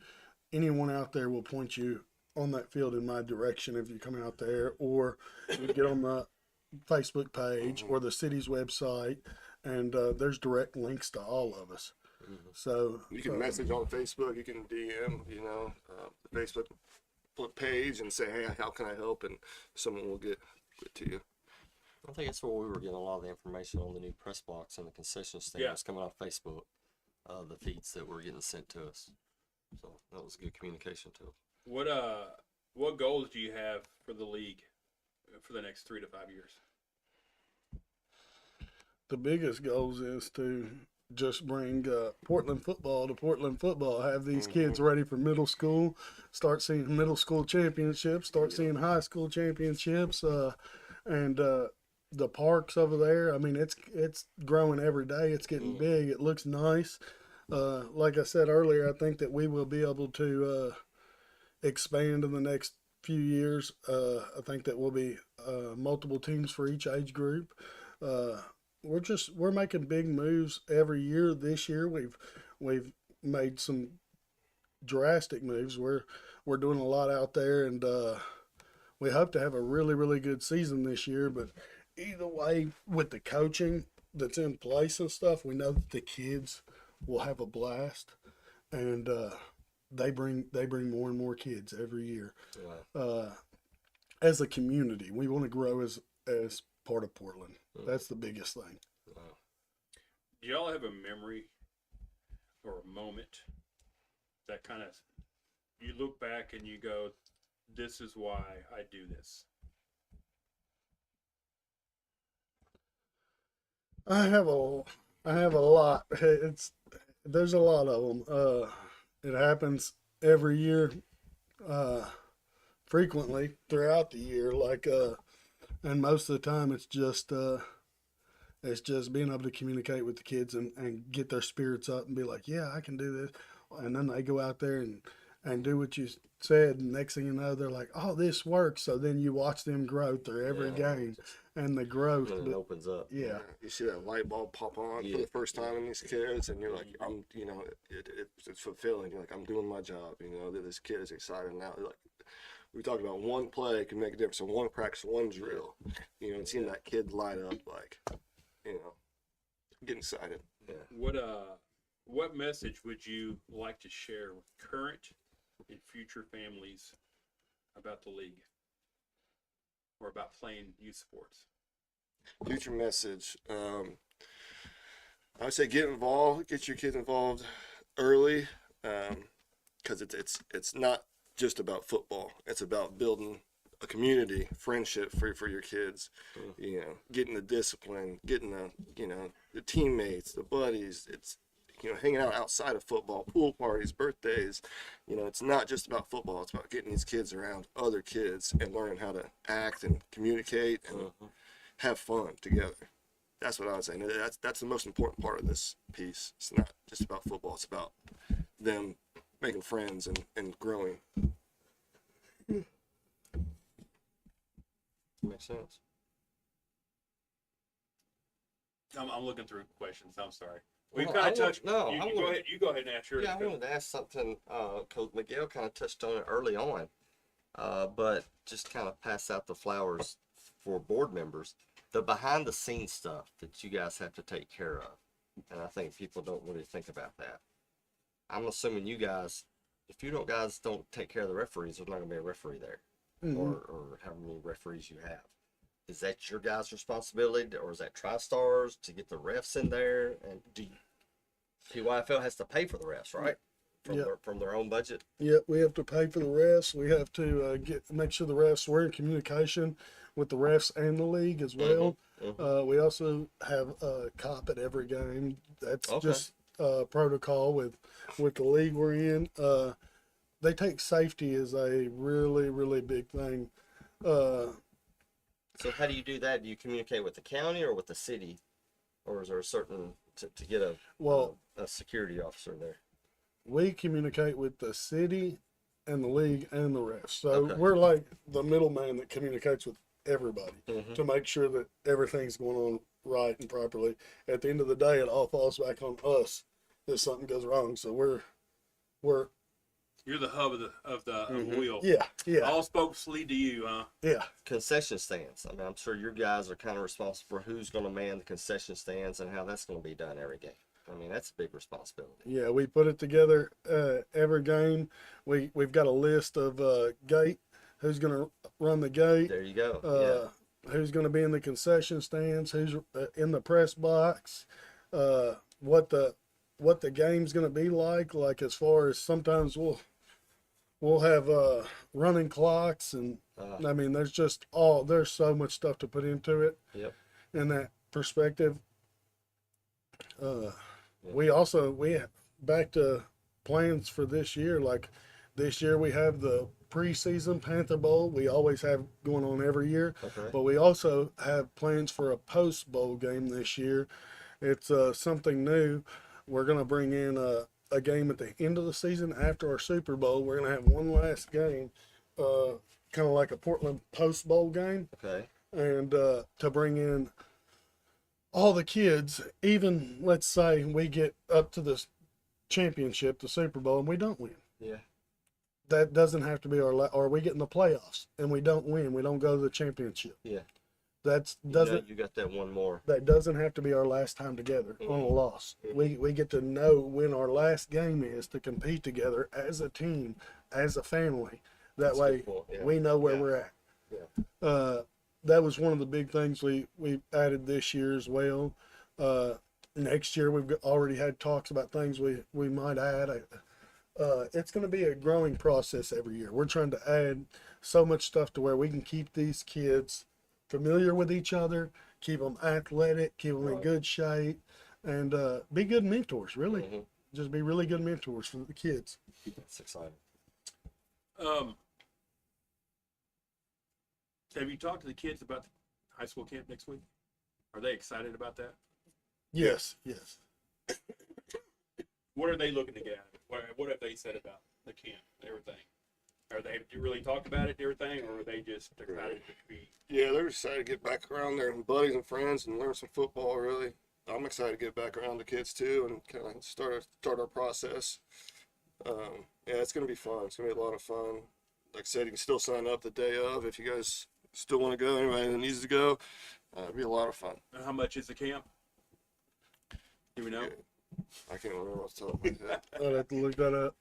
Anyone out there will point you on that field in my direction if you come out there, or you get on the Facebook page or the city's website, and there's direct links to all of us. So
you can message on Facebook, you can DM, the Facebook page and say, hey, how can I help? And someone will get to you.
I think that's where we were getting a lot of the information on the new press box and the concession stand. It's coming off Facebook, the feeds that were getting sent to us. So that was good communication too.
What goals do you have for the league for the next 3 to 5 years?
The biggest goals is to just bring Portland football to Portland football. Have these kids ready for middle school. Start seeing middle school championships. Start seeing high school championships. And the parks over there. I mean, it's growing every day. It's getting big. It looks nice. Like I said earlier, I think that we will be able to expand in the next few years. I think that will be multiple teams for each age group. We're making big moves every year. This year we've made some drastic moves. We're doing a lot out there, and we hope to have a really, really good season this year. But either way, with the coaching that's in place and stuff, we know that the kids will have a blast, and they bring more and more kids every year. As a community, we want to grow as part of Portland. That's the biggest thing.
Do y'all have a memory or a moment that kind of you look back and you go, this is why I do this?
I have a lot. There's a lot of them. It happens every year, frequently throughout the year. And most of the time, it's just being able to communicate with the kids and get their spirits up and be like, yeah, I can do this. And then they go out there and do what you said. And next thing you know, they're like, oh, this works. So then you watch them grow through every game, and the growth.
And it opens up.
Yeah.
You see that light bulb pop on for the first time in these kids, and you're like, it's fulfilling. You're like, I'm doing my job. This kid is excited now. Like, we talked about one play can make a difference. So one practice, one drill. And seeing that kid light up, getting excited.
Yeah. What message would you like to share with current and future families about the league or about playing youth sports?
Future message. I would say get involved, get your kids involved early, because it's not just about football. It's about building a community, friendship for your kids. You know, getting the discipline, getting the teammates, the buddies. It's hanging out outside of football, pool parties, birthdays. It's not just about football. It's about getting these kids around other kids and learning how to act and communicate and have fun together. That's what I was saying. That's the most important part of this piece. It's not just about football. It's about them making friends and growing.
Makes sense.
I'm looking through questions. I'm sorry. We've
Well,
kind
I
of
want-
touched.
no,
you,
I
you
want-
go ahead. You go ahead and ask yours.
Yeah, I wanted to ask something, because Miguel kind of touched on it early on, but just kind of pass out the flowers for board members. The behind the scenes stuff that you guys have to take care of, and I think people don't really think about that. I'm assuming you guys, if you guys don't take care of the referees, there's not going to be a referee there, or how many referees you have. Is that your guys' responsibility, or is that TriStars to get the refs in there? And PYFL has to pay for the refs, right? From their own budget.
Yep, we have to pay for the refs. We have to make sure the refs, we're in communication with the refs and the league as well. We also have a cop at every game. That's just protocol with the league we're in. They take safety as a really, really big thing.
So how do you do that? Do you communicate with the county or with the city, or is there a certain to get a security officer there?
We communicate with the city and the league and the refs. So we're like the middleman that communicates with everybody to make sure that everything's going on right and properly. At the end of the day, it all falls back on us if something goes wrong. So we're
You're the hub of the wheel.
Yeah.
All spokes lead to you, huh?
Yeah.
Concession stands. I mean, I'm sure your guys are kind of responsible for who's going to man the concession stands and how that's going to be done every game. I mean, that's a big responsibility.
Yeah, we put it together every game. We've got a list of gate, who's going to run the gate.
There you go.
Who's going to be in the concession stands, who's in the press box, what the game's going to be like as far as sometimes we'll have running clocks, and I mean, there's so much stuff to put into it.
Yep.
In that perspective, we have back to plans for this year. Like this year, we have the preseason Panther Bowl. We always have going on every year, but we also have plans for a post bowl game this year. It's something new. We're going to bring in a game at the end of the season after our Super Bowl. We're going to have one last game, kind of like a Portland post bowl game.
Okay.
And to bring in all the kids, even let's say we get up to the championship, the Super Bowl, and we don't win.
Yeah.
That doesn't have to be or we get in the playoffs and we don't win. We don't go to the championship.
Yeah.
You
got that one more.
That doesn't have to be our last time together on a loss. We get to know when our last game is to compete together as a team, as a family. That way we know where we're at.
Yeah.
That was one of the big things we added this year as well. Next year we've already had talks about things we might add. It's going to be a growing process every year. We're trying to add so much stuff to where we can keep these kids familiar with each other, keep them athletic, keep them in good shape, and be good mentors, really. Just be really good mentors for the kids.
That's exciting.
Have you talked to the kids about the high school camp next week? Are they excited about that?
Yes.
What are they looking to get out of it? What have they said about the camp and everything? Are they really talked about it and everything, or are they just excited to be?
Yeah, they're excited to get back around their buddies and friends and learn some football, really. I'm excited to get back around the kids, too, and kind of start our process. Yeah, it's going to be fun. It's going to be a lot of fun. Like I said, you can still sign up the day of if you guys still want to go. Anybody that needs to go, it'll be a lot of fun.
And how much is the camp? Do we know?
I can't remember what's top of my head.
I'll have to look that up.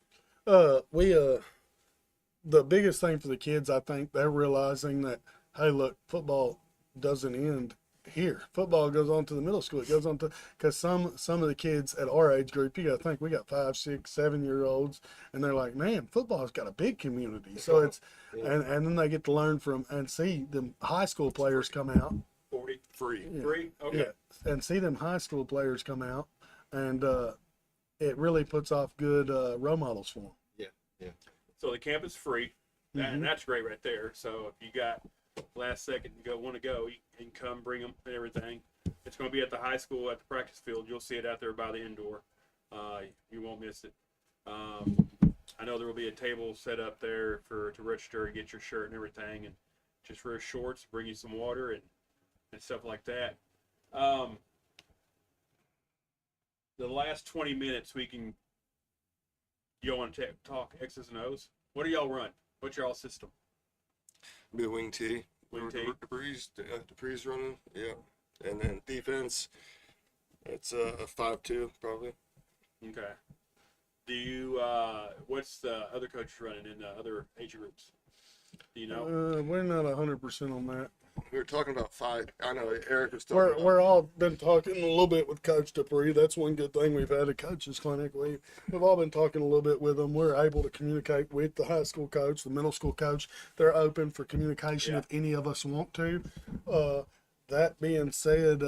The biggest thing for the kids, I think they're realizing that, hey, look, football doesn't end here. Football goes on to the middle school. It goes on to, because some of the kids at our age group, you got to think we got 5, 6, 7-year-olds, and they're like, man, football's got a big community. So it's, and then they get to learn from and see them high school players come out.
40
free.
Yeah.
Free? Okay.
Yeah, and see them high school players come out, and it really puts off good role models for them.
Yeah.
So the camp is free,
Mhm.
and that's great right there. So if you got last second want to go, you can come, bring them and everything. It's going to be at the high school at the practice field. You'll see it out there by the indoor. You won't miss it. I know there will be a table set up there to register and get your shirt and everything, and just wear shorts, bring you some water and stuff like that. The last 20 minutes you want to talk X's and O's? What do y'all run? What's y'all system?
Be a wing T.
Wing T.
Dupree's running, yeah. And then defense, it's a 5-2 probably.
Okay. Do you, what's the other coach running in the other age groups? Do you know?
We're not 100% on that.
We were talking about 5. I know Eric was talking about.
We're all been talking a little bit with Coach Dupree. That's one good thing we've had a coaches clinic. We've all been talking a little bit with them. We're able to communicate with the high school coach, the middle school coach. They're open for communication if any of us want to. That being said,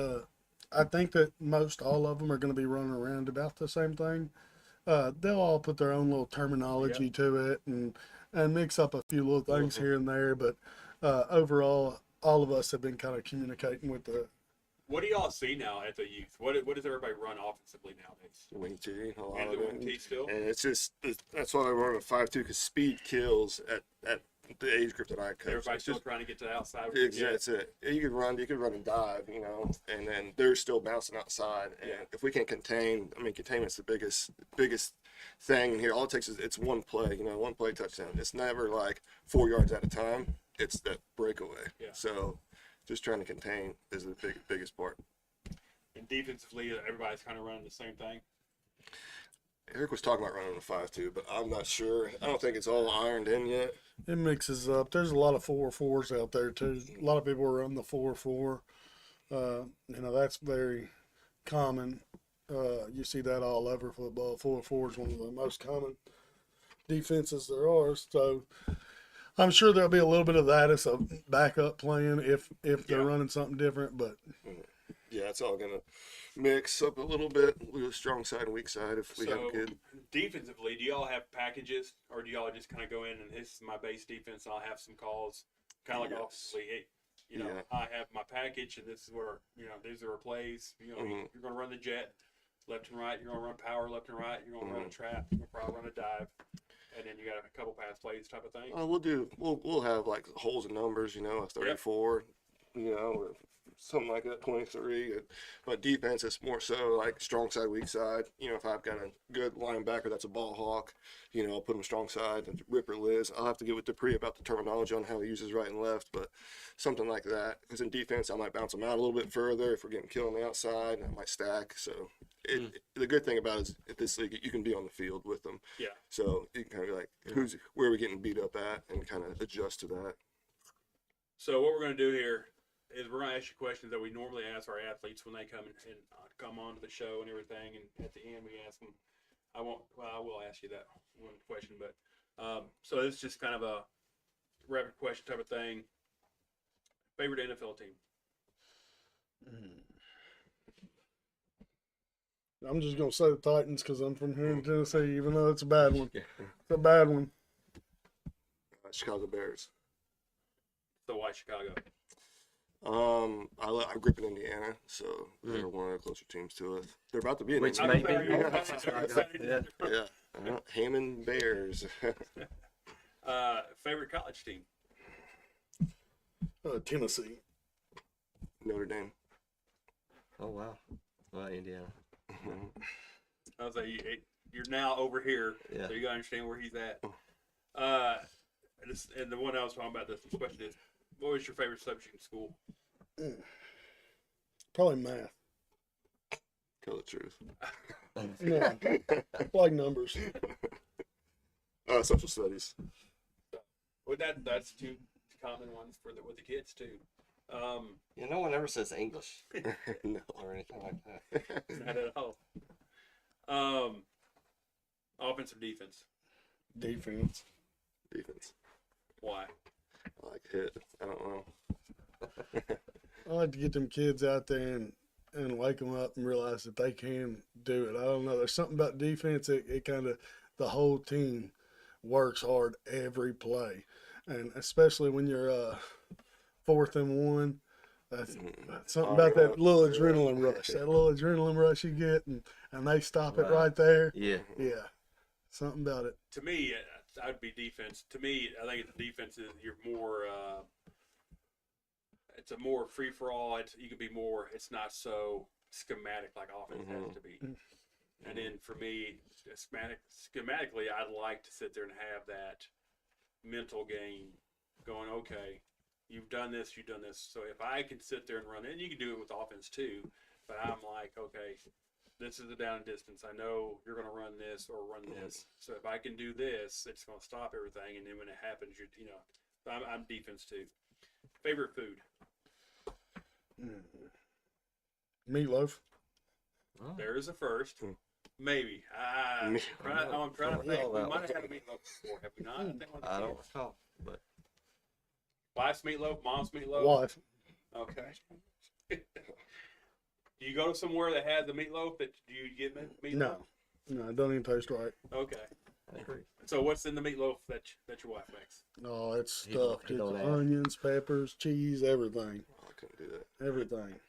I think that most all of them are going to be running around about the same thing. They'll all put their own little terminology to it and mix up a few little things here and there, but overall, all of us have been kind of communicating with the.
What do y'all see now at the youth? What does everybody run offensively nowadays?
Wing T, a lot
And
of
the
it.
wing T still?
And that's why I run a 5-2 because speed kills at the age group that I coach.
Everybody's
It's
still
just,
trying to get to the outside.
That's it. You could run and dive, and then they're still bouncing outside. And if we can contain, containment's the biggest thing in here. All it takes is it's one play, one play touchdown. It's never like 4 yards at a time. It's that breakaway.
Yeah.
So just trying to contain is the biggest part.
And defensively, everybody's kind of running the same thing.
Eric was talking about running a 5-2, but I'm not sure. I don't think it's all ironed in yet.
It mixes up. There's a lot of 4-4s out there too. A lot of people run the 4-4. That's very common. You see that all over football. 4-4 is one of the most common defenses there are. So I'm sure there'll be a little bit of that as a backup plan if they're running something different. But
yeah, it's all gonna mix up a little bit. We have a strong side and weak side if we have a good.
Defensively, do y'all have packages, or do y'all just kind of go in and this is my base defense? I'll have some calls, kind of like offensively. Hey, I have my package, and this is where these are our plays. You're going to run the jet left and right. You're going to run power left and right. You're going to run a trap. You're going to probably run a dive, and then you got a couple pass plays type of thing.
We'll have like holes in numbers. A 34. Or something like that, 23. But defense is more so like strong side, weak side. If I've got a good linebacker that's a ball hawk, I'll put him strong side. And Ripper Liz, I'll have to get with Dupree about the terminology on how he uses right and left, but something like that. Because in defense, I might bounce them out a little bit further. If we're getting killed on the outside, I might stack. So the good thing about it is at this league, you can be on the field with them.
Yeah.
So you can kind of be like, where are we getting beat up at, and kind of adjust to that.
So what we're going to do here is we're going to ask you questions that we normally ask our athletes when they come and come on to the show and everything. And at the end, we ask them. I will ask you that one question, but so it's just kind of a rapid question type of thing. Favorite NFL team?
I'm just gonna say the Titans because I'm from here in Tennessee, even though it's a bad one. It's a bad one.
Chicago Bears.
So why Chicago?
I grew up in Indiana, so they're one of the closer teams to us. They're about to be in
Which
Indiana.
Yeah.
Hammond Bears.
Favorite college team?
Tennessee.
Notre Dame.
Oh wow. Well, Indiana.
I was like, you're now over here, so you gotta understand where he's at. And the one I was talking about, this question is, what was your favorite subject in school?
Probably math.
Tell the truth.
Yeah. Like numbers.
Social studies.
Well, that's two common ones with the kids too.
No one ever says English
No.
or anything like that.
Not at all. Offense or defense?
Defense.
Defense.
Why?
I like hit. I don't know.
I like to get them kids out there and wake them up and realize that they can do it. I don't know. There's something about defense. It kind of, the whole team works hard every play. And especially when you're 4th and 1, that's something about that little adrenaline rush. That little adrenaline rush you get, and they stop it right there.
Yeah.
Yeah. Something about it.
To me, I'd be defense. To me, I think the defense is you're more. It's a more free for all. You can be more. It's not so schematic like offense has to be. And then for me, schematically, I'd like to sit there and have that mental game going. Okay, you've done this. So if I can sit there and run, and you can do it with offense too. But I'm like, okay, this is the down and distance. I know you're going to run this or run this. So if I can do this, it's going to stop everything. And then when it happens, I'm defense too. Favorite food?
Meatloaf.
There's a first. Maybe. I'm trying to think. We might have had a meatloaf before, have we not?
I don't recall. But
wife's meatloaf, mom's meatloaf?
Wife.
Okay. Do you go to somewhere that has the meatloaf? Do you get meatloaf?
No, it don't even taste right.
Okay. I agree. So what's in the meatloaf that your wife makes?
No, it's stuffed. It's onions, peppers, cheese, everything.
Oh, I couldn't do that.
Everything.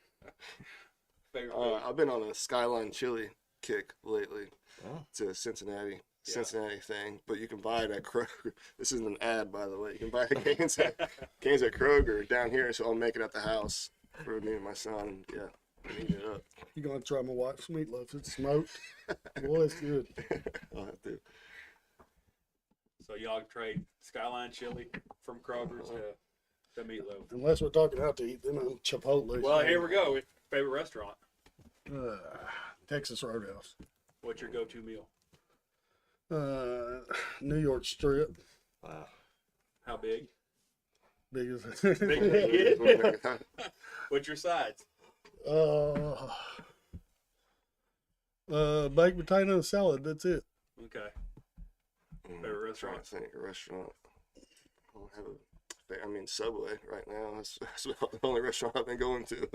I've been on a Skyline chili kick lately. It's a Cincinnati thing, but you can buy it at Kroger. This isn't an ad, by the way. You can buy the cans at Kroger down here, so I'll make it at the house for me and my son. And yeah, eat it up.
You're going to try my wife's meatloaf. It's smoked. Boy, it's good.
I'll have to.
So y'all trade Skyline chili from Kroger's to meatloaf.
Unless we're talking out to eat, then I'm Chipotle.
Well, here we go. Favorite restaurant?
Texas Roadhouse.
What's your go-to meal?
New York Strip.
Wow.
How big?
Big as
big. What's your sides?
Baked potato and salad. That's it.
Okay. Favorite restaurant?
I think a restaurant. I don't have Subway right now. That's about the only restaurant I've been going to.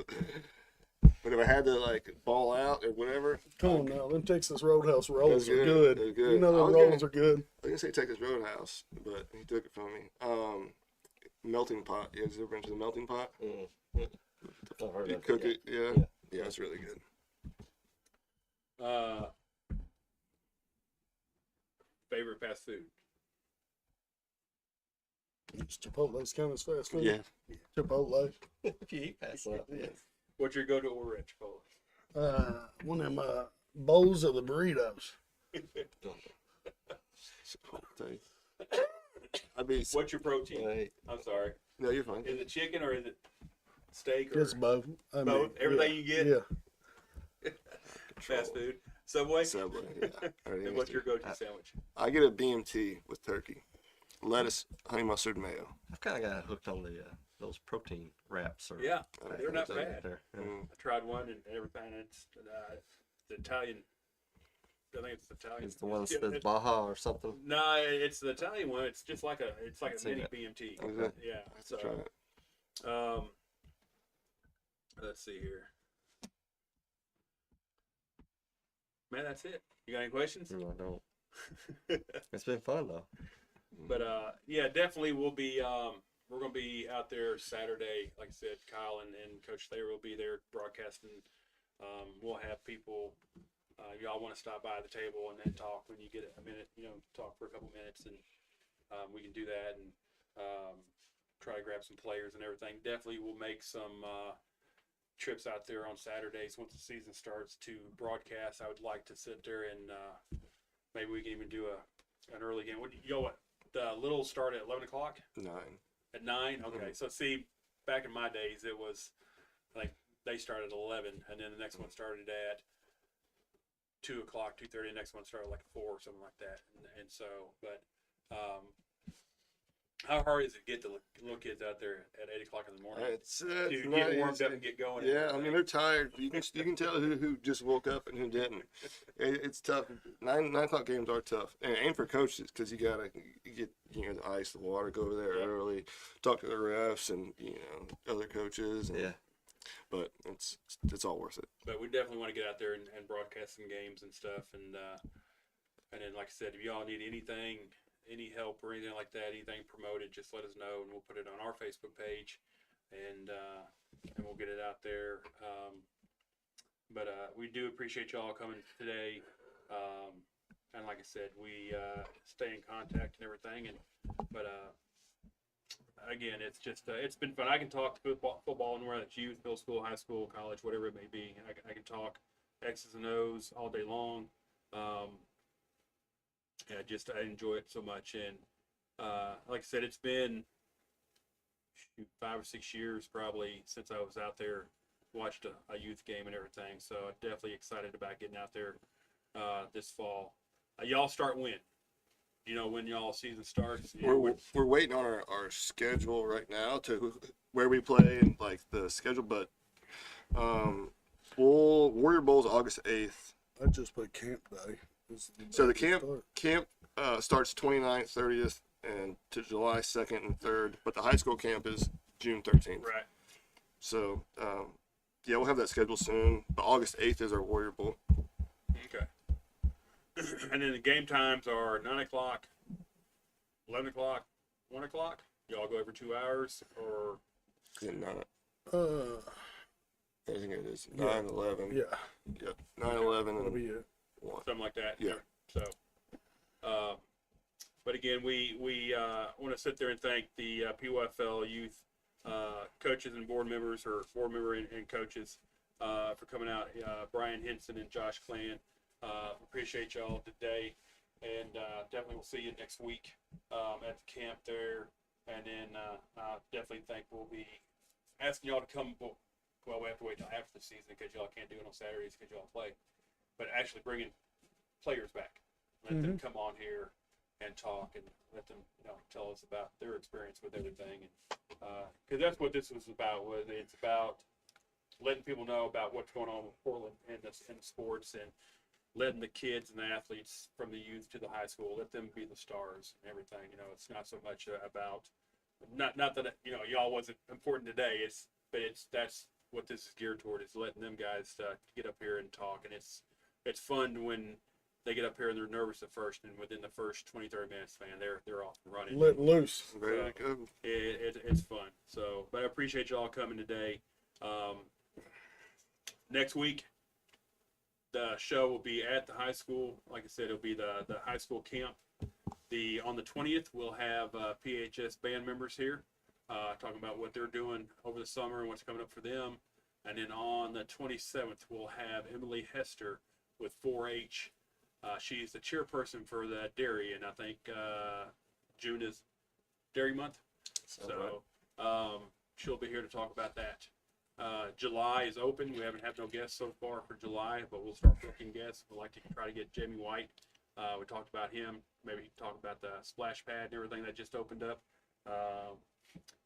But if I had to ball out or whatever.
Come on now, them Texas Roadhouse rolls are
good.
good.
They're good.
You know them rolls are good.
I was gonna say Texas Roadhouse, but he took it from me. Melting pot. You guys ever been to the melting pot? You cook it, yeah. Yeah, it's really good.
Favorite fast food?
Chipotle's kind of fast food.
Yeah.
Chipotle.
If you eat fast enough, yes.
What's your go-to order at Chipotle?
One of them bowls of the burritos.
What's your protein?
Right.
I'm sorry.
No, you're fine.
Is it chicken or is it steak? Or
It's both.
both? Everything you get?
Yeah.
Fast food. Subway?
Subway, yeah.
And what's your go-to sandwich?
I get a BMT with turkey, lettuce, honey mustard, mayo.
I've kind of got hooked on the those protein wraps.
Yeah, they're not bad.
Yeah.
I tried one and everything. It's the Italian. I think it's the Italian.
It's the one that says Baja or something.
No, it's the Italian one. It's just like a mini BMT.
Okay.
Yeah.
So try it.
Let's see here. Man, that's it. You got any questions?
No, I don't. It's been fun though.
But yeah, definitely we'll be we're gonna be out there Saturday. Like I said, Kyle and Coach Thayer will be there broadcasting. We'll have people. Y'all want to stop by the table and then talk when you get a minute. Talk for a couple minutes, and we can do that and try to grab some players and everything. Definitely, we'll make some trips out there on Saturdays once the season starts to broadcast. I would like to sit there and maybe we can even do an early game. What the little start at 11 o'clock?
9.
At 9? Okay. So see, back in my days, it was like they started at 11, and then the next one started at 2 o'clock, 2:30. The next one started like 4 or something like that. And so, but How hard is it to get the little kids out there at 8 o'clock in the morning?
It's
to
not
get warmed
easy.
up and get going.
Yeah, I mean they're tired. You can tell who just woke up and who didn't. It's tough. 9 o'clock games are tough, and for coaches because you gotta get the ice, the water, go over there early, talk to the refs and other coaches. And, but it's all worth it.
But we definitely want to get out there and broadcast some games and stuff, and then like I said, if y'all need anything, any help or anything like that, anything promoted, just let us know and we'll put it on our Facebook page, and we'll get it out there. But we do appreciate y'all coming today, and like I said, we stay in contact and everything. But again, it's just it's been fun. I can talk football anywhere that's youth, middle school, high school, college, whatever it may be. I can talk X's and O's all day long. I enjoy it so much, and like I said, it's been 5 or 6 years probably since I was out there, watched a youth game and everything. So definitely excited about getting out there this fall. Y'all start when? Do you know when y'all season starts?
We're waiting on our schedule right now to where we play and like the schedule, but Warrior Bowl's August 8th.
I just put camp day.
So the camp starts 29th, 30th, and to July 2nd and 3rd, but the high school camp is June 13th.
Right.
So, we'll have that scheduled soon. But August 8th is our Warrior Bowl.
Okay. And then the game times are 9 o'clock, 11 o'clock, 1 o'clock. Y'all go every 2 hours, or?
Yeah, I think it is 9, 11.
Yeah.
Yep. 9, 11, and
1.
Something like that.
Yeah.
So, but again, we want to sit there and thank the PYFL youth coaches and board members, or board member and coaches, for coming out. Brian Henson and Josh Clan. Appreciate y'all today, and definitely we'll see you next week at the camp there. And then definitely think we'll be asking y'all to come. Well, we have to wait till after the season because y'all can't do it on Saturdays because y'all play. But actually bringing players back, let them come on here and talk, and let them tell us about their experience with everything, and because that's what this was about. It's about letting people know about what's going on with Portland in the sports, and letting the kids and the athletes from the youth to the high school, let them be the stars and everything. It's not so much about not that y'all wasn't important today. That's what this is geared toward, is letting them guys get up here and talk, and it's fun when they get up here and they're nervous at first, and within the first 20-30 minutes, man, they're off and running.
Let loose.
Ready to go.
It's fun. So, but I appreciate y'all coming today. Next week, the show will be at the high school. Like I said, it'll be the high school camp. On the 20th, we'll have PHS band members here talking about what they're doing over the summer and what's coming up for them. And then on the 27th, we'll have Emily Hester with 4-H. She's the chairperson for the dairy, and I think June is Dairy Month. So she'll be here to talk about that. July is open. We haven't had no guests so far for July, but we'll start booking guests. We'd like to try to get Jamie White. We talked about him. Maybe talk about the splash pad and everything that just opened up.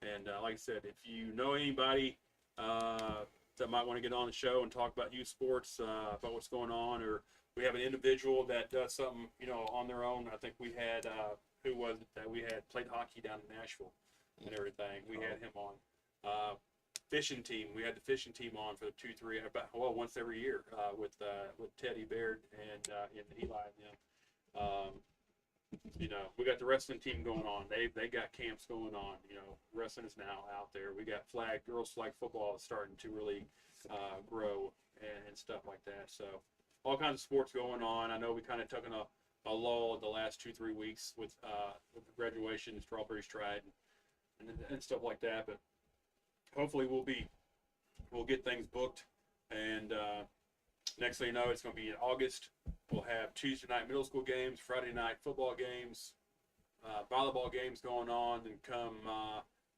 And like I said, if you know anybody that might want to get on the show and talk about youth sports, about what's going on, or we have an individual that does something, on their own. I think we had, who was it that we had played hockey down in Nashville and everything. We had him on. Fishing team. We had the fishing team on for the 2-3 once every year with Teddy Baird and Eli and them. We got the wrestling team going on. They got camps going on. Wrestling is now out there. We got girls flag football is starting to really grow and stuff like that. So all kinds of sports going on. I know we kind of took a lull the last 2-3 weeks with the graduation, Strawberry Stride, and stuff like that. But hopefully we'll get things booked, and next thing you know, it's going to be in August. We'll have Tuesday night middle school games, Friday night football games, volleyball games going on, and come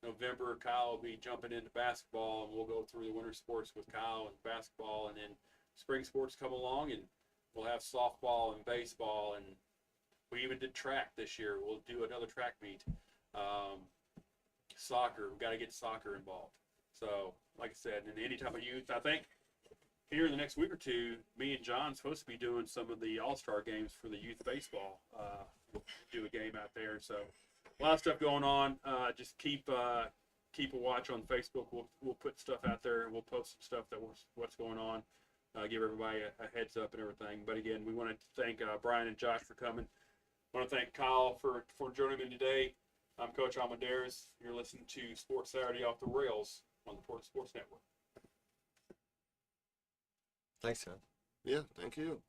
November, Kyle will be jumping into basketball, and we'll go through the winter sports with Kyle and basketball, and then spring sports come along, and we'll have softball and baseball, and we even did track this year. We'll do another track meet. Soccer, we got to get soccer involved. So, like I said, in any type of youth, I think here in the next week or two, me and John's supposed to be doing some of the all-star games for the youth baseball. Do a game out there. So, a lot of stuff going on. Just keep a watch on Facebook. We'll put stuff out there, and we'll post some stuff that what's going on. Give everybody a heads up and everything. But again, we want to thank Brian and Josh for coming. I want to thank Kyle for joining me today. I'm Coach Almendarez. You're listening to Sports Saturday Off the Rails on the Portland Sports Network.
Thanks, man.
Yeah, thank you.